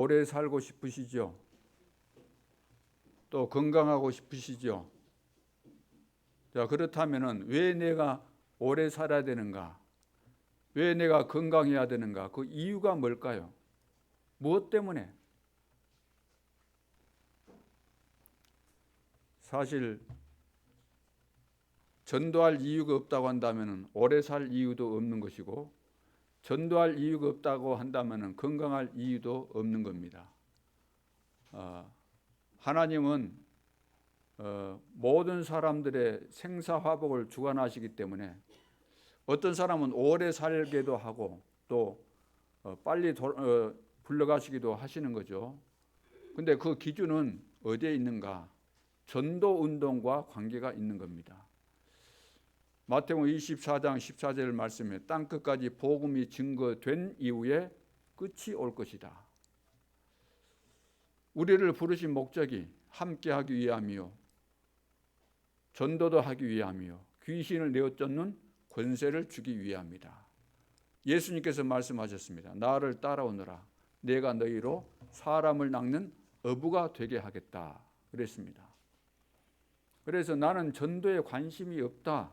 오래 살고 싶으시죠? 또 건강하고 싶으시죠? 자, 그렇다면은 왜 내가 오래 살아야 되는가? 왜 내가 건강해야 되는가? 그 이유가 뭘까요? 무엇 때문에? 사실 전도할 이유가 없다고 한다면은 오래 살 이유도 없는 것이고, 전도할 이유가 없다고 한다면은 건강할 이유도 없는 겁니다. 하나님은 모든 사람들의 생사화복을 주관하시기 때문에 어떤 사람은 오래 살기도 하고 또 빨리 불러가시기도 하시는 거죠. 근데 그 기준은 어디에 있는가? 전도 운동과 관계가 있는 겁니다. 마태복음 24장 14절 말씀에 땅 끝까지 복음이 증거된 이후에 끝이 올 것이다. 우리를 부르신 목적이 함께하기 위함이요, 전도도 하기 위함이요, 귀신을 내어쫓는 권세를 주기 위함이다. 예수님께서 말씀하셨습니다. 나를 따라오너라. 내가 너희로 사람을 낚는 어부가 되게 하겠다 그랬습니다. 그래서 나는 전도에 관심이 없다.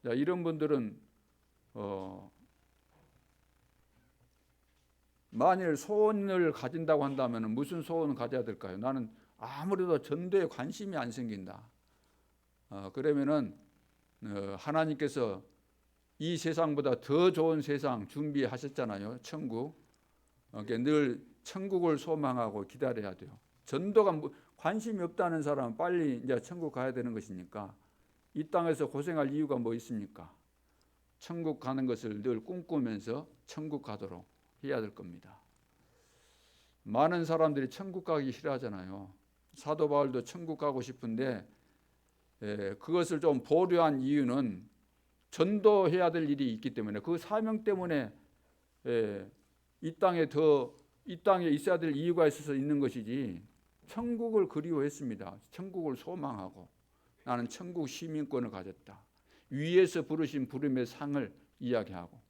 자, 이런 분들은 만일 소원을 가진다고 한다면 무슨 소원을 가져야 될까요? 나는 아무래도 전도에 관심이 안 생긴다. 그러면은 하나님께서 이 세상보다 더 좋은 세상 준비하셨잖아요. 천국. 그러니까 늘 천국을 소망하고 기다려야 돼요. 전도가 관심이 없다는 사람은 빨리 이제 천국 가야 되는 것이니까 이 땅에서 고생할 이유가 뭐 있습니까? 천국 가는 것을 늘 꿈꾸면서 천국 가도록 해야 될 겁니다. 많은 사람들이 천국 가기 싫어하잖아요. 사도 바울도 천국 가고 싶은데 그것을 좀 보류한 이유는 전도해야 될 일이 있기 때문에, 그 사명 때문에 이 땅에 있어야 될 이유가 있어서 있는 것이지 천국을 그리워했습니다. 천국을 소망하고 나는 천국 시민권을 가졌다. 위에서 부르신 부름의 상을 이야기하고.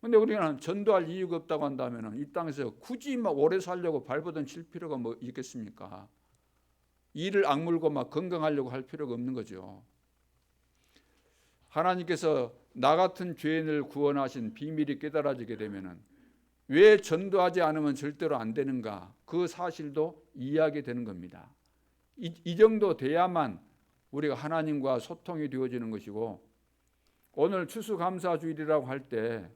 그런데 우리는 전도할 이유가 없다고 한다면 이 땅에서 굳이 막 오래 살려고 발버둥 칠 필요가 뭐 있겠습니까? 이를 악물고 막 건강하려고 할 필요가 없는 거죠. 하나님께서 나 같은 죄인을 구원하신 비밀이 깨달아지게 되면은 왜 전도하지 않으면 절대로 안 되는가? 그 사실도 이해하게 되는 겁니다. 이 정도 돼야만 우리가 하나님과 소통이 되어지는 것이고, 오늘 추수감사주일이라고 할 때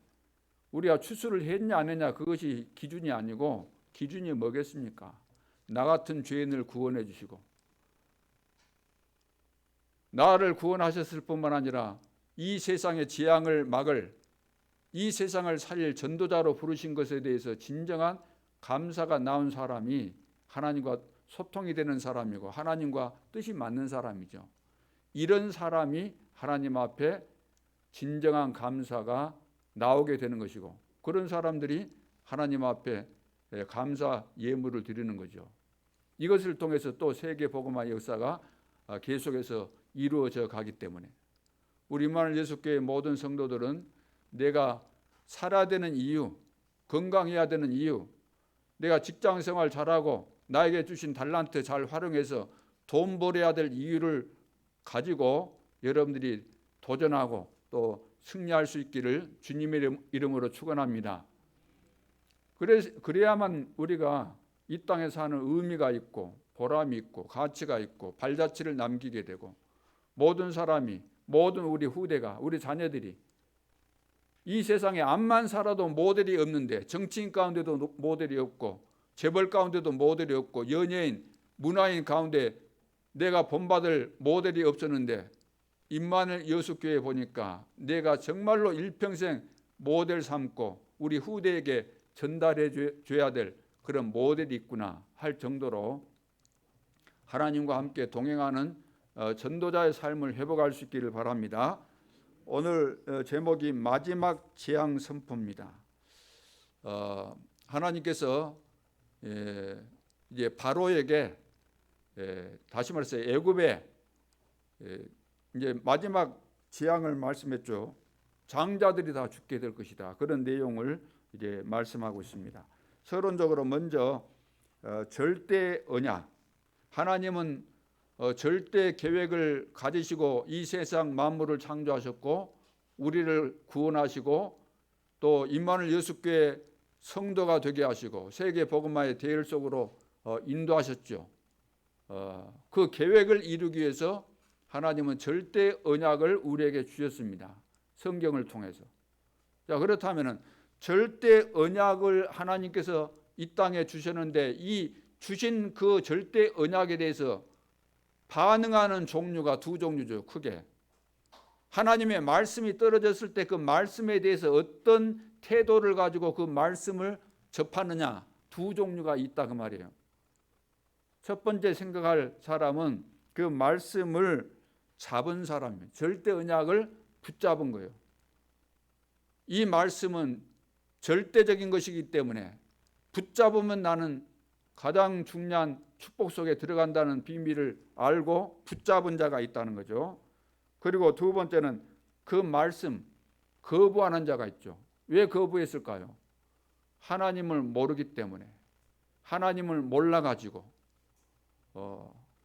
우리가 추수를 했냐 안 했냐 그것이 기준이 아니고, 기준이 뭐겠습니까? 나 같은 죄인을 구원해 주시고 나를 구원하셨을 뿐만 아니라 이 세상의 재앙을 막을, 이 세상을 살릴 전도자로 부르신 것에 대해서 진정한 감사가 나온 사람이 하나님과 소통이 되는 사람이고 하나님과 뜻이 맞는 사람이죠. 이런 사람이 하나님 앞에 진정한 감사가 나오게 되는 것이고, 그런 사람들이 하나님 앞에 감사 예물을 드리는 거죠. 이것을 통해서 또 세계 복음화 역사가 계속해서 이루어져 가기 때문에 우리 임마누엘 예수교회 모든 성도들은 내가 살아야 되는 이유, 건강해야 되는 이유, 내가 직장생활 잘하고 나에게 주신 달란트 잘 활용해서 돈 벌어야 될 이유를 가지고 여러분들이 도전하고 또 승리할 수 있기를 주님의 이름으로 축원합니다. 그래야만 우리가 이 땅에 사는 의미가 있고 보람이 있고 가치가 있고 발자취를 남기게 되고, 모든 사람이, 모든 우리 후대가, 우리 자녀들이 이 세상에 암만 살아도 모델이 없는데, 정치인 가운데도 모델이 없고 재벌 가운데도 모델이 없고 연예인, 문화인 가운데 내가 본받을 모델이 없었는데 임마누엘 여수교회 보니까 내가 정말로 일평생 모델 삼고 우리 후대에게 전달해 줘야 될 그런 모델이 있구나 할 정도로 하나님과 함께 동행하는 전도자의 삶을 회복할 수 있기를 바랍니다. 오늘 제목이 마지막 재앙 선포입니다. 하나님께서 이제 바로에게 다시 말해서 애굽에 이제 마지막 재앙을 말씀했죠. 장자들이 다 죽게 될 것이다. 그런 내용을 이제 말씀하고 있습니다. 서론적으로 먼저 절대 언약. 하나님은 절대 계획을 가지시고 이 세상 만물을 창조하셨고 우리를 구원하시고 또 임마누엘 예수교회 성도가 되게 하시고 세계 복음화의 대열 속으로 인도하셨죠. 그 계획을 이루기 위해서 하나님은 절대 언약을 우리에게 주셨습니다. 성경을 통해서. 자, 그렇다면은 절대 언약을 하나님께서 이 땅에 주셨는데 이 주신 그 절대 언약에 대해서 반응하는 종류가 두 종류죠. 크게. 하나님의 말씀이 떨어졌을 때 그 말씀에 대해서 어떤 태도를 가지고 그 말씀을 접하느냐, 두 종류가 있다 그 말이에요. 첫 번째 생각할 사람은 그 말씀을 잡은 사람이에요. 절대 언약을 붙잡은 거예요. 이 말씀은 절대적인 것이기 때문에 붙잡으면 나는 가장 중요한 축복 속에 들어간다는 비밀을 알고 붙잡은 자가 있다는 거죠. 그리고 두 번째는 그 말씀 거부하는 자가 있죠. 왜 거부했을까요? 하나님을 모르기 때문에, 하나님을 몰라가지고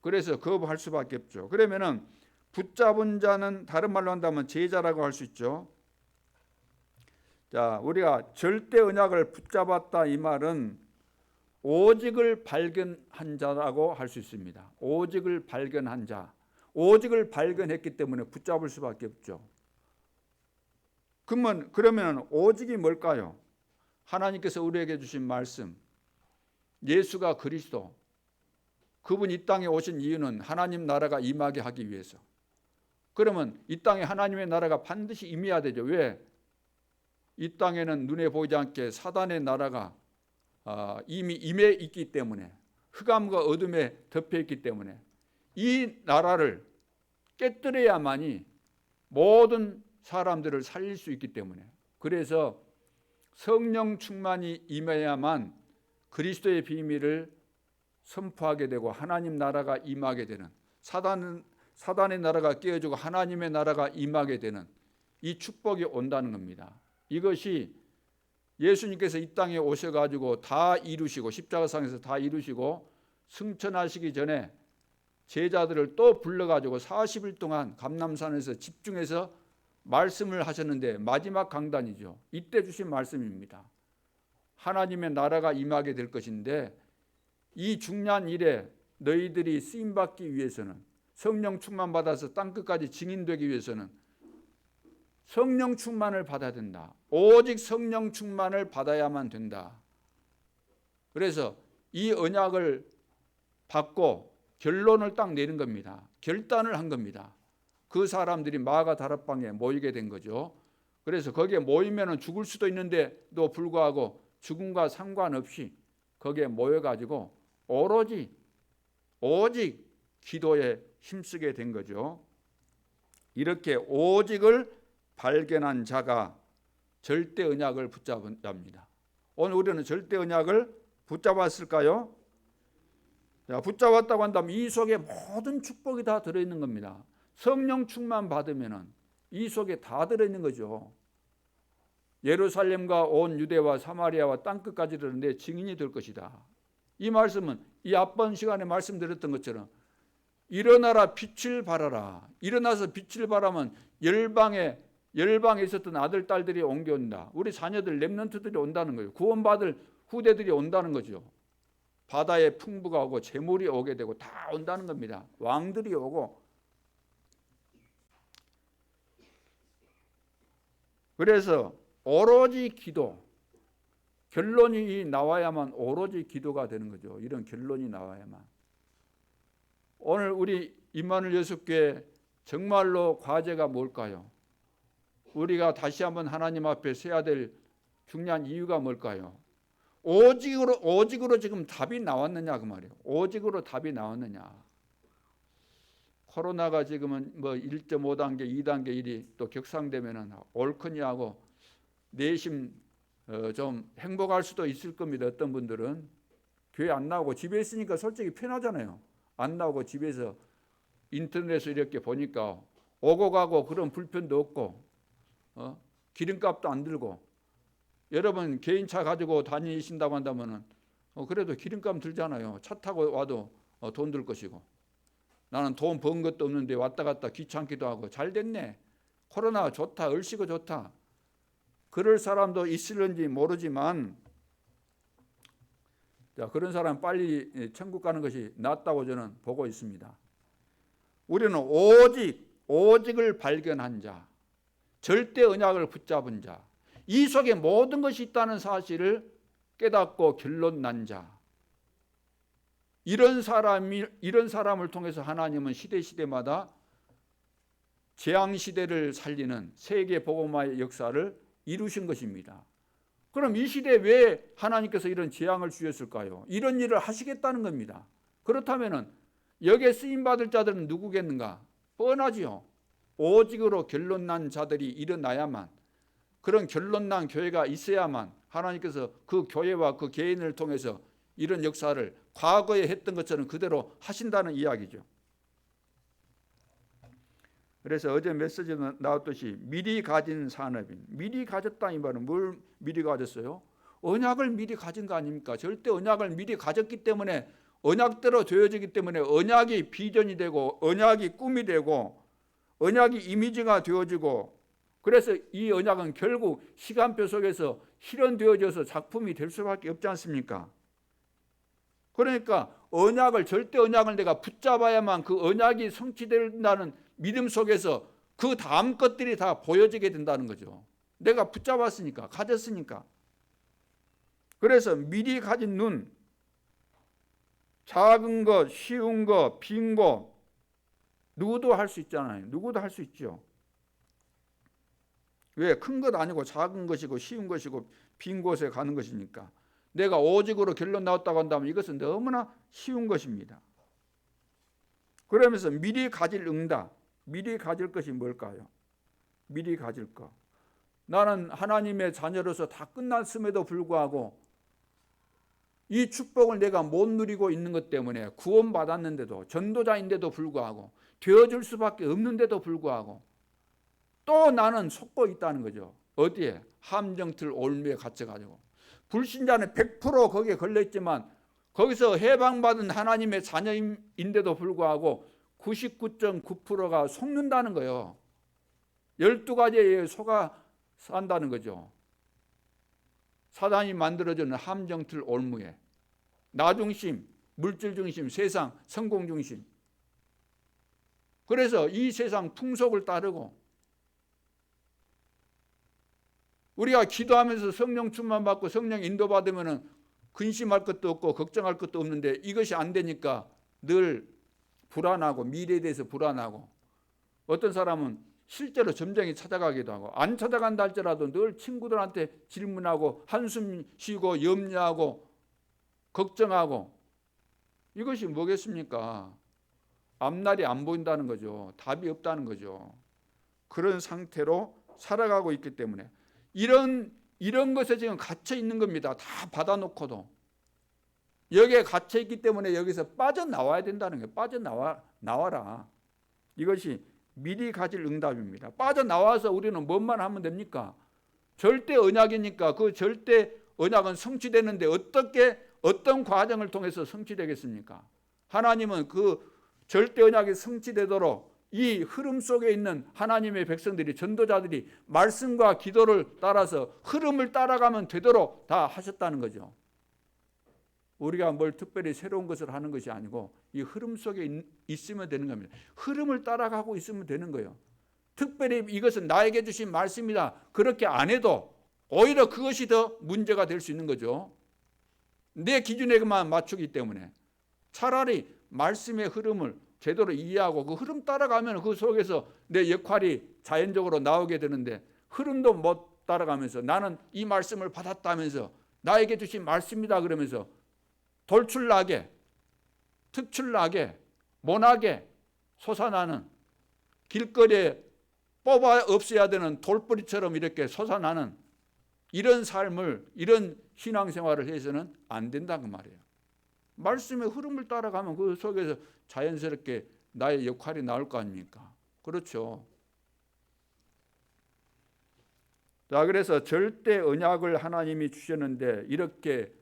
그래서 거부할 수밖에 없죠. 그러면은 붙잡은 자는 다른 말로 한다면 제자라고 할 수 있죠. 자, 우리가 절대 언약을 붙잡았다 이 말은 오직을 발견한 자라고 할 수 있습니다. 오직을 발견한 자, 오직을 발견했기 때문에 붙잡을 수밖에 없죠. 그러면 오직이 뭘까요? 하나님께서 우리에게 주신 말씀, 예수가 그리스도, 그분 이 땅에 오신 이유는 하나님 나라가 임하게 하기 위해서. 그러면 이 땅에 하나님의 나라가 반드시 임해야 되죠. 왜? 이 땅에는 눈에 보이지 않게 사단의 나라가 이미 임해 있기 때문에, 흑암과 어둠에 덮여 있기 때문에 이 나라를 깨뜨려야만이 모든 사람들을 살릴 수 있기 때문에, 그래서 성령 충만이 임해야만 그리스도의 비밀을 선포하게 되고 하나님 나라가 임하게 되는, 사단의 나라가 깨어지고 하나님의 나라가 임하게 되는 이 축복이 온다는 겁니다. 이것이 예수님께서 이 땅에 오셔가지고 다 이루시고 십자가상에서 다 이루시고 승천하시기 전에 제자들을 또 불러가지고 40일 동안 감람산에서 집중해서 말씀을 하셨는데 마지막 강단이죠. 이때 주신 말씀입니다. 하나님의 나라가 임하게 될 것인데 이 중요한 일에 너희들이 쓰임받기 위해서는, 성령 충만 받아서 땅끝까지 증인되기 위해서는 성령 충만을 받아야 된다. 오직 성령 충만을 받아야만 된다. 그래서 이 언약을 받고 결론을 딱 내린 겁니다. 결단을 한 겁니다. 그 사람들이 마가 다락방에 모이게 된 거죠. 그래서 거기에 모이면 죽을 수도 있는데도 불구하고 죽음과 상관없이 거기에 모여가지고 오직 기도에 힘쓰게 된 거죠. 이렇게 오직을 발견한 자가 절대 언약을 붙잡은 자입니다. 오늘 우리는 절대 언약을 붙잡았을까요? 자, 붙잡았다고 한다면 이 속에 모든 축복이 다 들어있는 겁니다. 성령 충만 받으면 이 속에 다 들어있는 거죠. 예루살렘과 온 유대와 사마리아와 땅끝까지 내 증인이 될 것이다. 이 말씀은 이 앞번 시간에 말씀드렸던 것처럼 일어나라 빛을 발하라. 일어나서 빛을 발하면 열방에 있었던 아들 딸들이 옮겨온다. 우리 자녀들 렘넌트들이 온다는 거예요. 구원받을 후대들이 온다는 거죠. 바다에 풍부가 오고 재물이 오게 되고 다 온다는 겁니다. 왕들이 오고. 그래서 오로지 기도, 결론이 나와야만 오로지 기도가 되는 거죠. 이런 결론이 나와야만. 오늘 우리 임마누엘 예수교회 정말로 과제가 뭘까요? 우리가 다시 한번 하나님 앞에 서야 될 중요한 이유가 뭘까요? 오직으로 지금 답이 나왔느냐 그 말이에요. 오직으로 답이 나왔느냐. 코로나가 지금은 뭐 1.5단계, 2단계 일이 또 격상되면은 옳거니 하고 내심 좀 행복할 수도 있을 겁니다. 어떤 분들은 교회 안 나오고 집에 있으니까 솔직히 편하잖아요. 안 나오고 집에서 인터넷에서 이렇게 보니까 오고 가고 그런 불편도 없고 기름값도 안 들고 여러분 개인차 가지고 다니신다고 한다면은 그래도 기름값 들잖아요. 차 타고 와도 돈 들 것이고. 나는 돈 번 것도 없는데 왔다 갔다 귀찮기도 하고 잘 됐네. 코로나 좋다. 얼씨구 좋다. 그럴 사람도 있을는지 모르지만 자, 그런 사람 빨리 천국 가는 것이 낫다고 저는 보고 있습니다. 우리는 오직을 발견한 자, 절대 언약을 붙잡은 자, 이 속에 모든 것이 있다는 사실을 깨닫고 결론 난 자, 이런 사람을 통해서 하나님은 시대마다 재앙 시대를 살리는 세계 복음화의 역사를 이루신 것입니다. 그럼 이 시대에 왜 하나님께서 이런 재앙을 주셨을까요? 이런 일을 하시겠다는 겁니다. 그렇다면 여기에 쓰임받을 자들은 누구겠는가? 뻔하지요. 오직으로 결론난 자들이 일어나야만, 그런 결론난 교회가 있어야만 하나님께서 그 교회와 그 개인을 통해서 이런 역사를 과거에 했던 것처럼 그대로 하신다는 이야기죠. 그래서 어제 메시지에 나왔듯이 미리 가진 산업인, 미리 가졌다 이 말은 뭘 미리 가졌어요? 언약을 미리 가진 거 아닙니까? 절대 언약을 미리 가졌기 때문에, 언약대로 되어지기 때문에 언약이 비전이 되고 언약이 꿈이 되고 언약이 이미지가 되어지고, 그래서 이 언약은 결국 시간표 속에서 실현되어져서 작품이 될 수밖에 없지 않습니까? 그러니까 절대 언약을 내가 붙잡아야만 그 언약이 성취된다는 믿음 속에서 그 다음 것들이 다 보여지게 된다는 거죠. 내가 붙잡았으니까, 가졌으니까. 그래서 미리 가진 눈, 작은 것, 쉬운 것, 빈 것, 누구도 할 수 있잖아요. 누구도 할 수 있죠. 왜? 큰 것 아니고 작은 것이고 쉬운 것이고 빈 곳에 가는 것이니까. 내가 오직으로 결론 나왔다고 한다면 이것은 너무나 쉬운 것입니다. 그러면서 미리 가질 응답, 미리 가질 것이 뭘까요? 미리 가질 것. 나는 하나님의 자녀로서 다 끝났음에도 불구하고 이 축복을 내가 못 누리고 있는 것 때문에, 구원받았는데도, 전도자인데도 불구하고, 되어줄 수밖에 없는데도 불구하고 또 나는 속고 있다는 거죠. 어디에? 함정틀 올무에 갇혀가지고. 불신자는 100% 거기에 걸려있지만 거기서 해방받은 하나님의 자녀인데도 불구하고 99.9%가 속는다는 거예요. 12가지에 속아 산다는 거죠. 사단이 만들어주는 함정틀 올무에 나중심, 물질중심, 세상, 성공중심. 그래서 이 세상 풍속을 따르고, 우리가 기도하면서 성령 충만받고 성령 인도받으면 근심할 것도 없고 걱정할 것도 없는데 이것이 안 되니까 늘 불안하고, 미래에 대해서 불안하고, 어떤 사람은 실제로 점쟁이 찾아가기도 하고, 안 찾아간다 할지라도 늘 친구들한테 질문하고 한숨 쉬고 염려하고 걱정하고. 이것이 뭐겠습니까? 앞날이 안 보인다는 거죠. 답이 없다는 거죠. 그런 상태로 살아가고 있기 때문에 이런 것에 지금 갇혀 있는 겁니다. 다 받아놓고도. 여기에 갇혀 있기 때문에 여기서 빠져나와야 된다는 거예요. 빠져나와라. 이것이 미리 가질 응답입니다. 빠져나와서 우리는 뭔만 하면 됩니까? 절대 언약이니까 그 절대 언약은 성취되는데 어떤 과정을 통해서 성취되겠습니까? 하나님은 그 절대 언약이 성취되도록 이 흐름 속에 있는 하나님의 백성들이, 전도자들이 말씀과 기도를 따라서 흐름을 따라가면 되도록 다 하셨다는 거죠. 우리가 뭘 특별히 새로운 것을 하는 것이 아니고 이 흐름 속에 있으면 되는 겁니다. 흐름을 따라가고 있으면 되는 거예요. 특별히 이것은 나에게 주신 말씀이다, 그렇게 안 해도 오히려 그것이 더 문제가 될 수 있는 거죠. 내 기준에만 맞추기 때문에. 차라리 말씀의 흐름을 제대로 이해하고 그 흐름 따라가면 그 속에서 내 역할이 자연적으로 나오게 되는데, 흐름도 못 따라가면서 나는 이 말씀을 받았다면서 나에게 주신 말씀이다 그러면서 돌출나게, 특출나게, 모나게 솟아나는, 길거리에 뽑아 없애야 되는 돌뿌리처럼 이렇게 솟아나는 이런 삶을, 이런 신앙생활을 해서는 안 된다고 말이에요. 말씀의 흐름을 따라가면 그 속에서 자연스럽게 나의 역할이 나올 거 아닙니까? 그렇죠. 자, 그래서 절대 언약을 하나님이 주셨는데 이렇게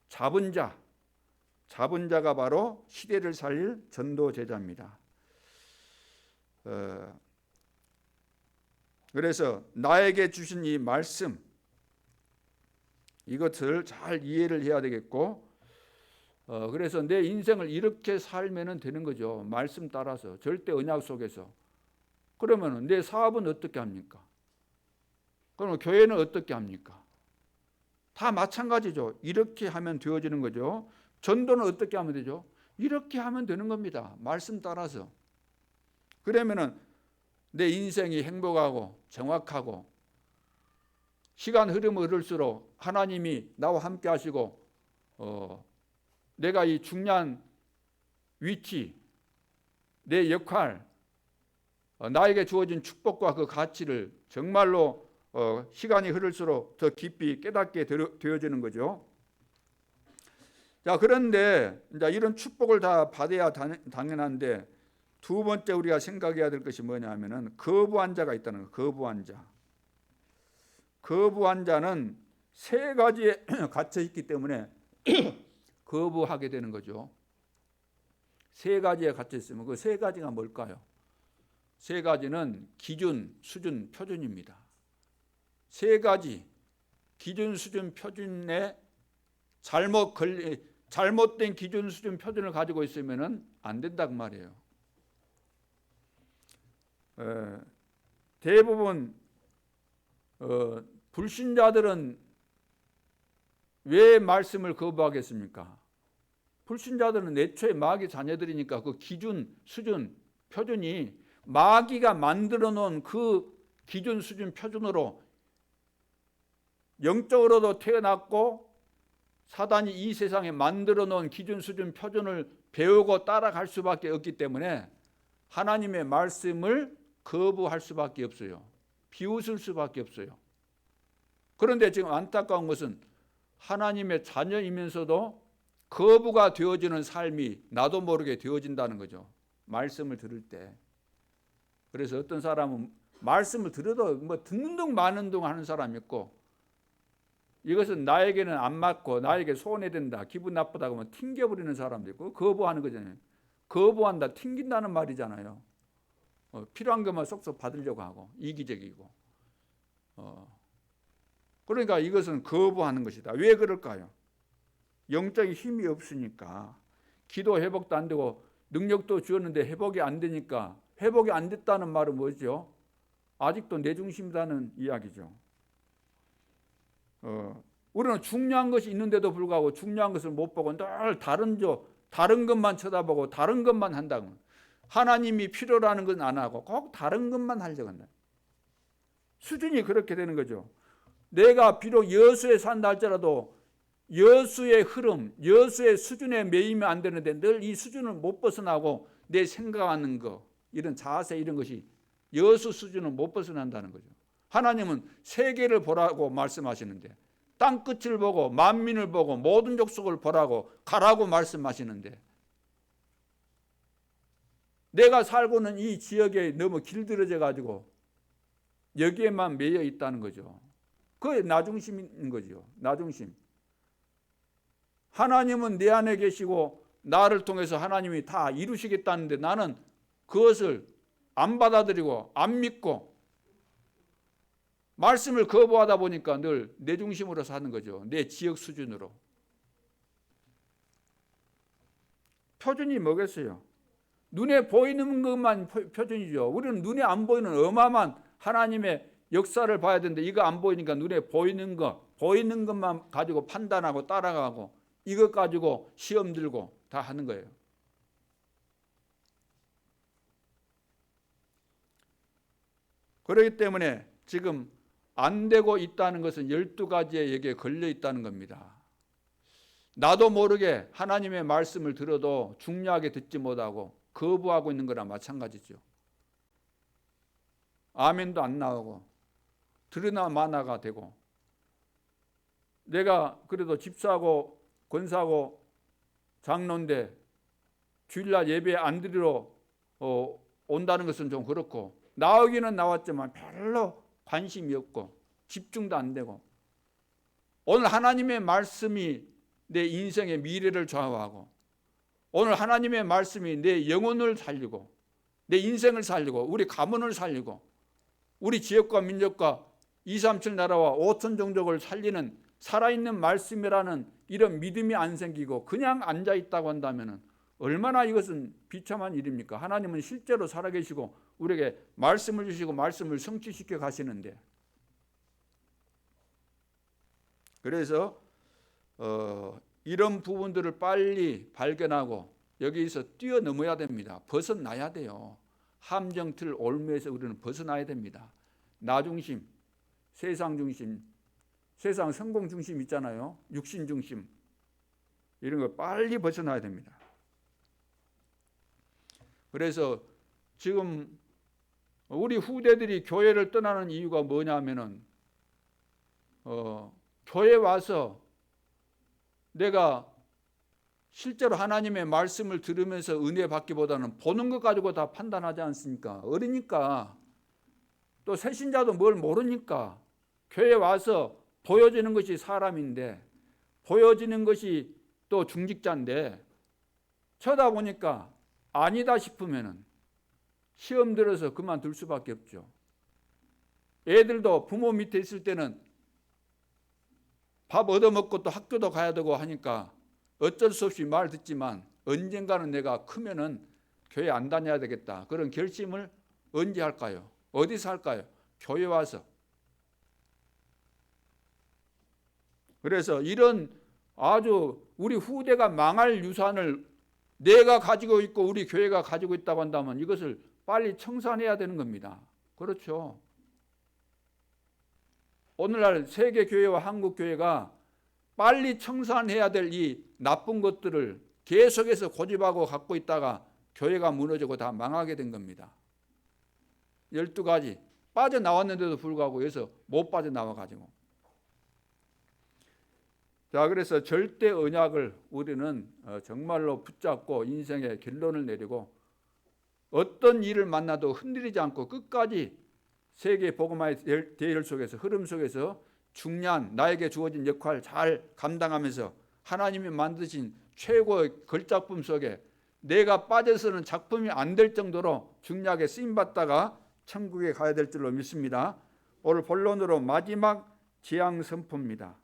잡은 자가 바로 시대를 살릴 전도 제자입니다. 그래서 나에게 주신 이 말씀, 이것을 잘 이해를 해야 되겠고, 그래서 내 인생을 이렇게 살면 되는 거죠. 말씀 따라서 절대 언약 속에서. 그러면 내 사업은 어떻게 합니까? 그럼 교회는 어떻게 합니까? 다 마찬가지죠. 이렇게 하면 되어지는 거죠. 전도는 어떻게 하면 되죠? 이렇게 하면 되는 겁니다. 말씀 따라서. 그러면은 내 인생이 행복하고 정확하고 시간 흐를수록 하나님이 나와 함께 하시고 내가 이 중요한 위치, 내 역할, 나에게 주어진 축복과 그 가치를 정말로 시간이 흐를수록 더 깊이 깨닫게 되어지는 거죠. 자, 그런데 이제 이런 축복을 다 받아야 당연한데 두 번째 우리가 생각해야 될 것이 뭐냐면은 거부한 자가 있다는 거예요. 거부한 자는 세 가지에 갇혀 있기 때문에 거부하게 되는 거죠. 세 가지에 갇혀 있으면 그 세 가지가 뭘까요? 세 가지는 기준, 수준, 표준입니다. 세 가지 기준, 수준, 표준에 잘못된 기준, 수준, 표준을 가지고 있으면은 안 된다고 말이에요. 대부분 불신자들은 왜 말씀을 거부하겠습니까? 불신자들은 애초에 마귀 자녀들이니까 그 기준, 수준, 표준이 마귀가 만들어 놓은 그 기준, 수준, 표준으로 영적으로도 태어났고 사단이 이 세상에 만들어 놓은 기준, 수준, 표준을 배우고 따라갈 수밖에 없기 때문에 하나님의 말씀을 거부할 수밖에 없어요. 비웃을 수밖에 없어요. 그런데 지금 안타까운 것은 하나님의 자녀이면서도 거부가 되어지는 삶이 나도 모르게 되어진다는 거죠. 말씀을 들을 때. 그래서 어떤 사람은 말씀을 들어도 뭐 듣는 둥 마는 둥 하는 사람이 있고 이것은 나에게는 안 맞고 나에게 손해된다, 기분 나쁘다고 하면 튕겨버리는 사람도 있고 거부하는 거잖아요. 거부한다, 튕긴다는 말이잖아요. 필요한 것만 쏙쏙 받으려고 하고 이기적이고. 그러니까 이것은 거부하는 것이다. 왜 그럴까요? 영적인 힘이 없으니까. 기도 회복도 안 되고 능력도 주었는데 회복이 안 되니까. 회복이 안 됐다는 말은 뭐죠? 아직도 내 중심이라는 이야기죠. 우리는 중요한 것이 있는데도 불구하고 중요한 것을 못 보고 늘 다른 것만 쳐다보고 다른 것만 한다고. 하나님이 필요라는 건 안 하고 꼭 다른 것만 하려고 한다. 수준이 그렇게 되는 거죠. 내가 비록 여수에 산다 할지라도 여수의 흐름, 여수의 수준에 매이면 안 되는데 늘 이 수준을 못 벗어나고 내 생각하는 거, 이런 자세 이런 것이 여수 수준을 못 벗어난다는 거죠. 하나님은 세계를 보라고 말씀하시는데 땅 끝을 보고 만민을 보고 모든 족속을 보라고 가라고 말씀하시는데 내가 살고 있는 이 지역에 너무 길들여져 가지고 여기에만 매여 있다는 거죠. 그게 나중심인 거죠. 나중심. 하나님은 내 안에 계시고 나를 통해서 하나님이 다 이루시겠다는데 나는 그것을 안 받아들이고 안 믿고 말씀을 거부하다 보니까 늘 내 중심으로 사는 거죠. 내 지역 수준으로. 표준이 뭐겠어요? 눈에 보이는 것만 표준이죠. 우리는 눈에 안 보이는 어마어마한 하나님의 역사를 봐야 되는데 이거 안 보이니까 눈에 보이는 것만 가지고 판단하고 따라가고 이것 가지고 시험 들고 다 하는 거예요. 그렇기 때문에 지금 안 되고 있다는 것은 12가지의 여기에 걸려 있다는 겁니다. 나도 모르게 하나님의 말씀을 들어도 중요하게 듣지 못하고 거부하고 있는 거랑 마찬가지죠. 아멘도 안 나오고 들으나 마나가 되고 내가 그래도 집사하고 권사하고 장로인데 주일날 예배 안 드리러 온다는 것은 좀 그렇고 나오기는 나왔지만 별로 관심이 없고 집중도 안 되고, 오늘 하나님의 말씀이 내 인생의 미래를 좌우하고, 오늘 하나님의 말씀이 내 영혼을 살리고, 내 인생을 살리고, 우리 가문을 살리고, 우리 지역과 민족과 237 나라와 5천 종족을 살리는 살아있는 말씀이라는 이런 믿음이 안 생기고 그냥 앉아있다고 한다면 얼마나 이것은 비참한 일입니까? 하나님은 실제로 살아계시고 우리에게 말씀을 주시고 말씀을 성취시켜 가시는데, 그래서 이런 부분들을 빨리 발견하고 여기서 뛰어넘어야 됩니다. 벗어나야 돼요. 함정틀 올무에서 우리는 벗어나야 됩니다. 나 중심, 세상 중심, 세상 성공 중심 있잖아요. 육신 중심, 이런 거 빨리 벗어나야 됩니다. 그래서 지금 우리 후대들이 교회를 떠나는 이유가 뭐냐면은 교회 와서 내가 실제로 하나님의 말씀을 들으면서 은혜 받기보다는 보는 것 가지고 다 판단하지 않습니까? 어리니까, 또 새신자도 뭘 모르니까 교회 와서 보여지는 것이 사람인데, 보여지는 것이 또 중직자인데, 쳐다보니까 아니다 싶으면은 시험 들어서 그만둘 수밖에 없죠. 애들도 부모 밑에 있을 때는 밥 얻어먹고 또 학교도 가야 되고 하니까 어쩔 수 없이 말 듣지만, 언젠가는 내가 크면은 교회 안 다녀야 되겠다, 그런 결심을 언제 할까요? 어디서 할까요? 교회 와서. 그래서 이런 아주 우리 후대가 망할 유산을 내가 가지고 있고 우리 교회가 가지고 있다고 한다면 이것을 빨리 청산해야 되는 겁니다. 그렇죠? 오늘날 세계교회와 한국교회가 빨리 청산해야 될 이 나쁜 것들을 계속해서 고집하고 갖고 있다가 교회가 무너지고 다 망하게 된 겁니다. 12가지 빠져나왔는데도 불구하고 여기서 못 빠져나와가지고. 자, 그래서 절대 언약을 우리는 정말로 붙잡고 인생의 결론을 내리고 어떤 일을 만나도 흔들리지 않고 끝까지 세계 복음화의 대열 속에서, 흐름 속에서 중요한 나에게 주어진 역할 잘 감당하면서 하나님이 만드신 최고의 걸작품 속에 내가 빠져서는 작품이 안 될 정도로 중요하게 쓰임받다가 천국에 가야 될 줄로 믿습니다. 오늘 본론으로 마지막 재앙 선포입니다.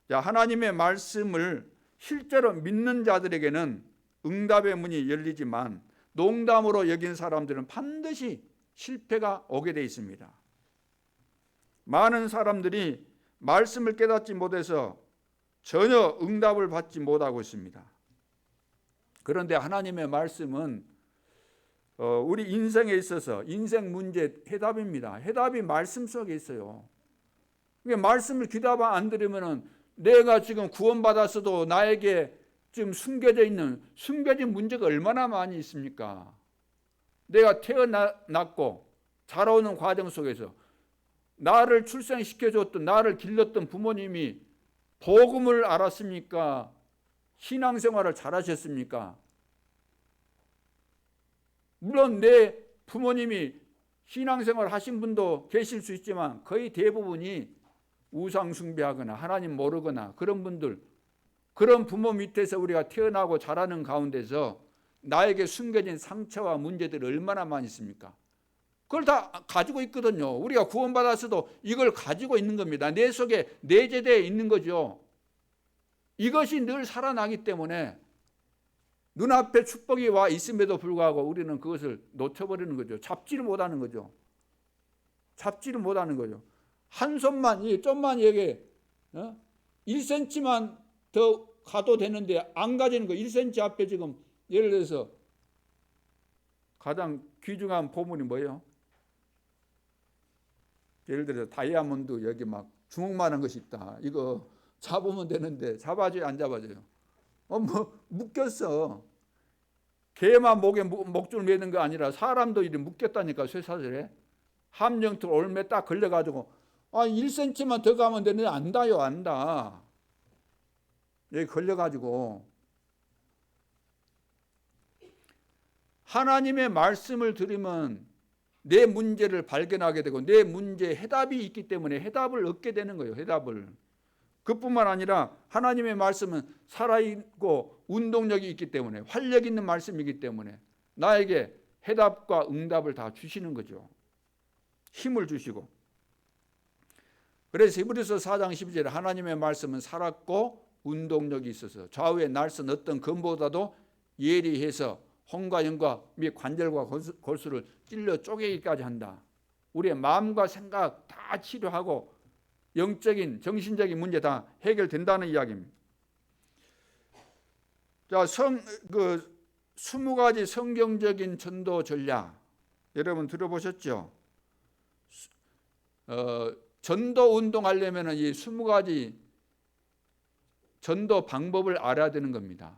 자, 하나님의 말씀을 실제로 믿는 자들에게는 응답의 문이 열리지만 농담으로 여긴 사람들은 반드시 실패가 오게 돼 있습니다. 많은 사람들이 말씀을 깨닫지 못해서 전혀 응답을 받지 못하고 있습니다. 그런데 하나님의 말씀은 우리 인생에 있어서 인생 문제 해답입니다. 해답이 말씀 속에 있어요. 말씀을 귀담아 안 들으면은 내가 지금 구원받았어도 나에게 지금 숨겨진 문제가 얼마나 많이 있습니까? 내가 태어났고 자라오는 과정 속에서 나를 출생시켜줬던, 나를 길렀던 부모님이 복음을 알았습니까? 신앙생활을 잘하셨습니까? 물론 내 부모님이 신앙생활 하신 분도 계실 수 있지만 거의 대부분이 우상 숭배하거나 하나님 모르거나 그런 분들, 그런 부모 밑에서 우리가 태어나고 자라는 가운데서 나에게 숨겨진 상처와 문제들이 얼마나 많이 있습니까? 그걸 다 가지고 있거든요. 우리가 구원받았어도 이걸 가지고 있는 겁니다. 내 속에 내재되어 있는 거죠. 이것이 늘 살아나기 때문에 눈앞에 축복이 와 있음에도 불구하고 우리는 그것을 놓쳐버리는 거죠. 잡지를 못하는 거죠. 잡지를 못하는 거죠. 한 손만, 좀만 여기 1cm만 더 가도 되는데 안 가지는 거. 1cm 앞에 지금 예를 들어서 가장 귀중한 보물이 뭐예요? 예를 들어서 다이아몬드 여기 막 주먹만한 것이 있다. 이거 잡으면 되는데 잡아줘요, 안 잡아줘요? 묶였어. 개만 목에 목줄 매는 거 아니라 사람도 이렇게 묶였다니까. 쇠사슬에 함정틀 올매 딱 걸려가지고 1cm만 더 가면 되는데 안다요, 안다. 여기 걸려가지고. 하나님의 말씀을 들으면 내 문제를 발견하게 되고 내 문제에 해답이 있기 때문에 해답을 얻게 되는 거예요. 해답을. 그뿐만 아니라 하나님의 말씀은 살아있고 운동력이 있기 때문에 활력 있는 말씀이기 때문에 나에게 해답과 응답을 다 주시는 거죠. 힘을 주시고. 그래서 히브리서 4장 12절에 하나님의 말씀은 살았고 운동력이 있어서 좌우에 날선 어떤 검보다도 예리해서 혼과 영과 및 관절과 골수를 찔러 쪼개기까지 한다. 우리의 마음과 생각 다 치료하고 영적인 정신적인 문제 다 해결된다는 이야기입니다. 자, 20가지 성경적인 전도 전략 여러분 들어보셨죠? 전도 운동하려면 이 20가지 전도 방법을 알아야 되는 겁니다.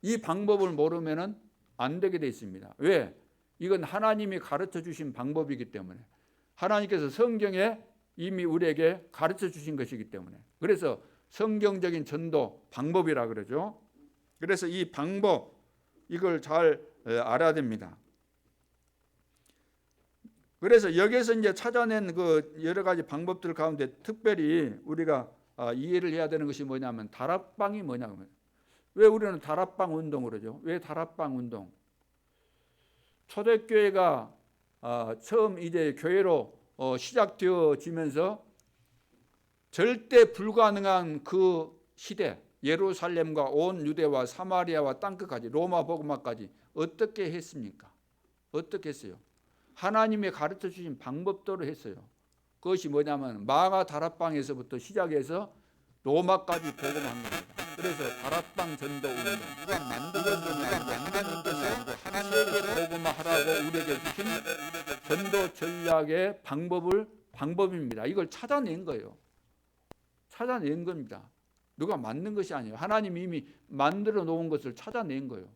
이 방법을 모르면 안 되게 돼 있습니다. 왜? 이건 하나님이 가르쳐 주신 방법이기 때문에 하나님께서 성경에 이미 우리에게 가르쳐 주신 것이기 때문에 그래서 성경적인 전도 방법이라 그러죠. 그래서 이 방법 이걸 잘 알아야 됩니다. 그래서 여기서 이제 찾아낸 그 여러 가지 방법들 가운데 특별히 우리가 이해를 해야 되는 것이 뭐냐면 다락방이 뭐냐면 왜 우리는 다락방 운동을 하죠? 왜 다락방 운동? 초대교회가 처음 이제 교회로 시작되어지면서 절대 불가능한 그 시대 예루살렘과 온 유대와 사마리아와 땅끝까지 로마 복음화까지 어떻게 했습니까? 어떻게 했어요? 하나님의 가르쳐 주신 방법대로 했어요. 그것이 뭐냐면 마가 다락방에서부터 시작해서 로마까지 복음한 겁니다. 그래서 다락방 전도 운동 누가 만든 하나님께서 세계 복음화하라고 우리에게 주신 전도 전략의 방법입니다. 이걸 찾아낸 거예요. 찾아낸 겁니다. 누가 만든 것이 아니에요. 하나님이 이미 만들어 놓은 것을 찾아낸 거예요.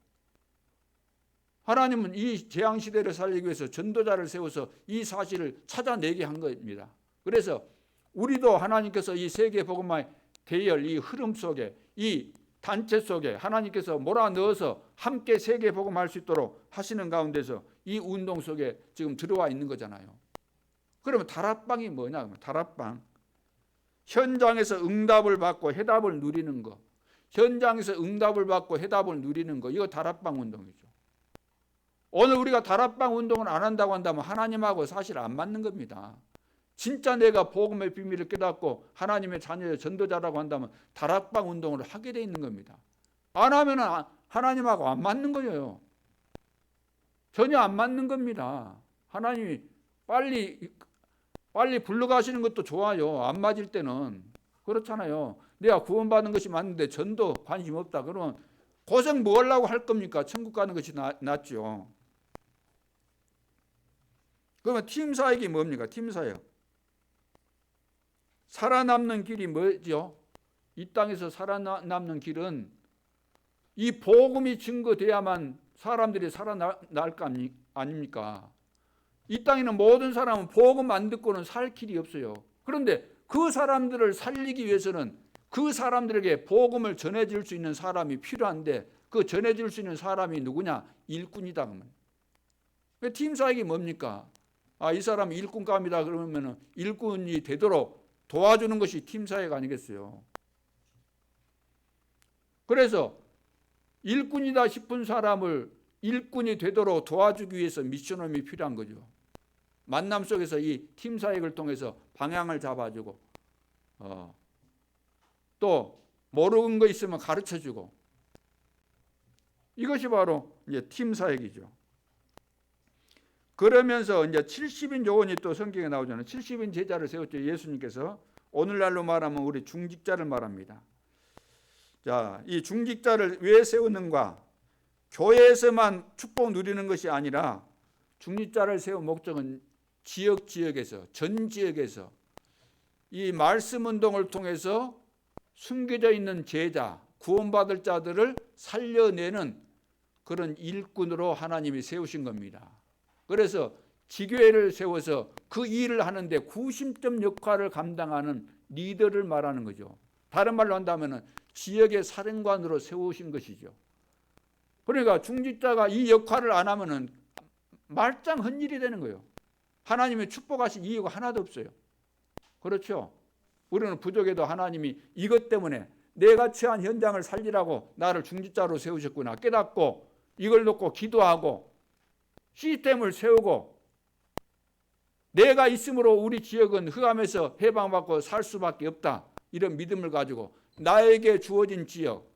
하나님은 이 재앙시대를 살리기 위해서 전도자를 세워서 이 사실을 찾아내게 한 겁니다. 그래서 우리도 하나님께서 이 세계 복음화의 대열, 이 흐름 속에 이 단체 속에 하나님께서 몰아넣어서 함께 세계 복음할 수 있도록 하시는 가운데서 이 운동 속에 지금 들어와 있는 거잖아요. 그러면 다락방이 뭐냐? 다락방. 현장에서 응답을 받고 해답을 누리는 거. 현장에서 응답을 받고 해답을 누리는 거. 이거 다락방 운동이죠. 오늘 우리가 다락방 운동을 안 한다고 한다면 하나님하고 사실 안 맞는 겁니다. 진짜 내가 복음의 비밀을 깨닫고 하나님의 자녀의 전도자라고 한다면 다락방 운동을 하게 돼 있는 겁니다. 안 하면 하나님하고 안 맞는 거예요. 전혀 안 맞는 겁니다. 하나님이 빨리 불러가시는 것도 좋아요. 안 맞을 때는. 그렇잖아요. 내가 구원받은 것이 맞는데 전도 관심 없다. 그러면 고생 뭐 하려고 할 겁니까? 천국 가는 것이 낫죠. 그러면 팀 사역이 뭡니까? 팀 사역. 살아남는 길이 뭐죠? 이 땅에서 살아남는 길은 이 복음이 증거돼야만 사람들이 살아날 거 아닙니까? 이 땅에는 모든 사람은 복음 안 듣고는 살 길이 없어요. 그런데 그 사람들을 살리기 위해서는 그 사람들에게 복음을 전해줄 수 있는 사람이 필요한데 그 전해줄 수 있는 사람이 누구냐? 일꾼이다. 팀 사역이 뭡니까? 이 사람이 일꾼감이다 그러면 일꾼이 되도록 도와주는 것이 팀 사역 아니겠어요? 그래서 일꾼이다 싶은 사람을 일꾼이 되도록 도와주기 위해서 미션홈이 필요한 거죠. 만남 속에서 이 팀 사역을 통해서 방향을 잡아주고 또 모르는 거 있으면 가르쳐주고 이것이 바로 이제 팀 사역이죠. 그러면서 이제 70인 요원이 또 성경에 나오잖아요. 70인 제자를 세웠죠. 예수님께서 오늘날로 말하면 우리 중직자를 말합니다. 자, 이 중직자를 왜 세우는가? 교회에서만 축복 누리는 것이 아니라 중직자를 세운 목적은 지역에서 전 지역에서 이 말씀 운동을 통해서 숨겨져 있는 제자, 구원받을 자들을 살려내는 그런 일꾼으로 하나님이 세우신 겁니다. 그래서 지교회를 세워서 그 일을 하는데 구심점 역할을 감당하는 리더를 말하는 거죠. 다른 말로 한다면 지역의 사령관으로 세우신 것이죠. 그러니까 중직자가 이 역할을 안 하면은 말짱 헛일이 되는 거예요. 하나님의 축복하신 이유가 하나도 없어요. 그렇죠? 우리는 부족해도 하나님이 이것 때문에 내가 처한 현장을 살리라고 나를 중직자로 세우셨구나 깨닫고 이걸 놓고 기도하고 시스템을 세우고 내가 있음으로 우리 지역은 흑암에서 해방받고 살 수밖에 없다. 이런 믿음을 가지고 나에게 주어진 지역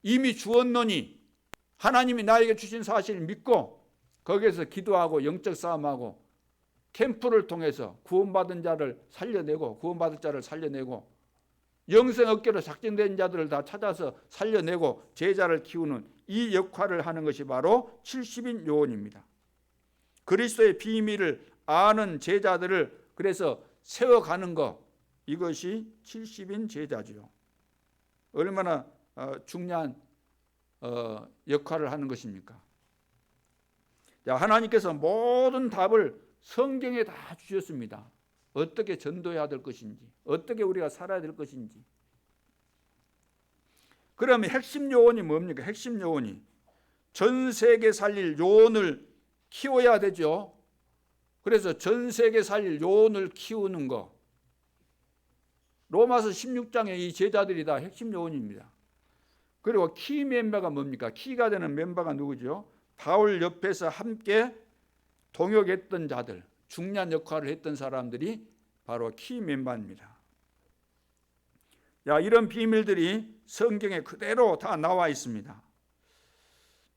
이미 주었노니 하나님이 나에게 주신 사실을 믿고 거기에서 기도하고 영적 싸움하고 캠프를 통해서 구원받은 자를 살려내고 구원받은 자를 살려내고 영생 업계로 작정된 자들을 다 찾아서 살려내고 제자를 키우는 이 역할을 하는 것이 바로 70인 요원입니다. 그리스도의 비밀을 아는 제자들을 그래서 세워가는 것 이것이 70인 제자지요. 얼마나 중요한 역할을 하는 것입니까? 자, 하나님께서 모든 답을 성경에 다 주셨습니다. 어떻게 전도해야 될 것인지 어떻게 우리가 살아야 될 것인지. 그러면 핵심 요원이 뭡니까? 핵심 요원이 전 세계 살릴 요원을 키워야 되죠. 그래서 전 세계 살릴 요원을 키우는 거 로마서 16장에 이 제자들이 다 핵심 요원입니다. 그리고 키 멤버가 뭡니까? 키가 되는 멤버가 누구죠? 바울 옆에서 함께 동역했던 자들, 중요한 역할을 했던 사람들이 바로 키 멤버입니다. 자, 이런 비밀들이 성경에 그대로 다 나와 있습니다.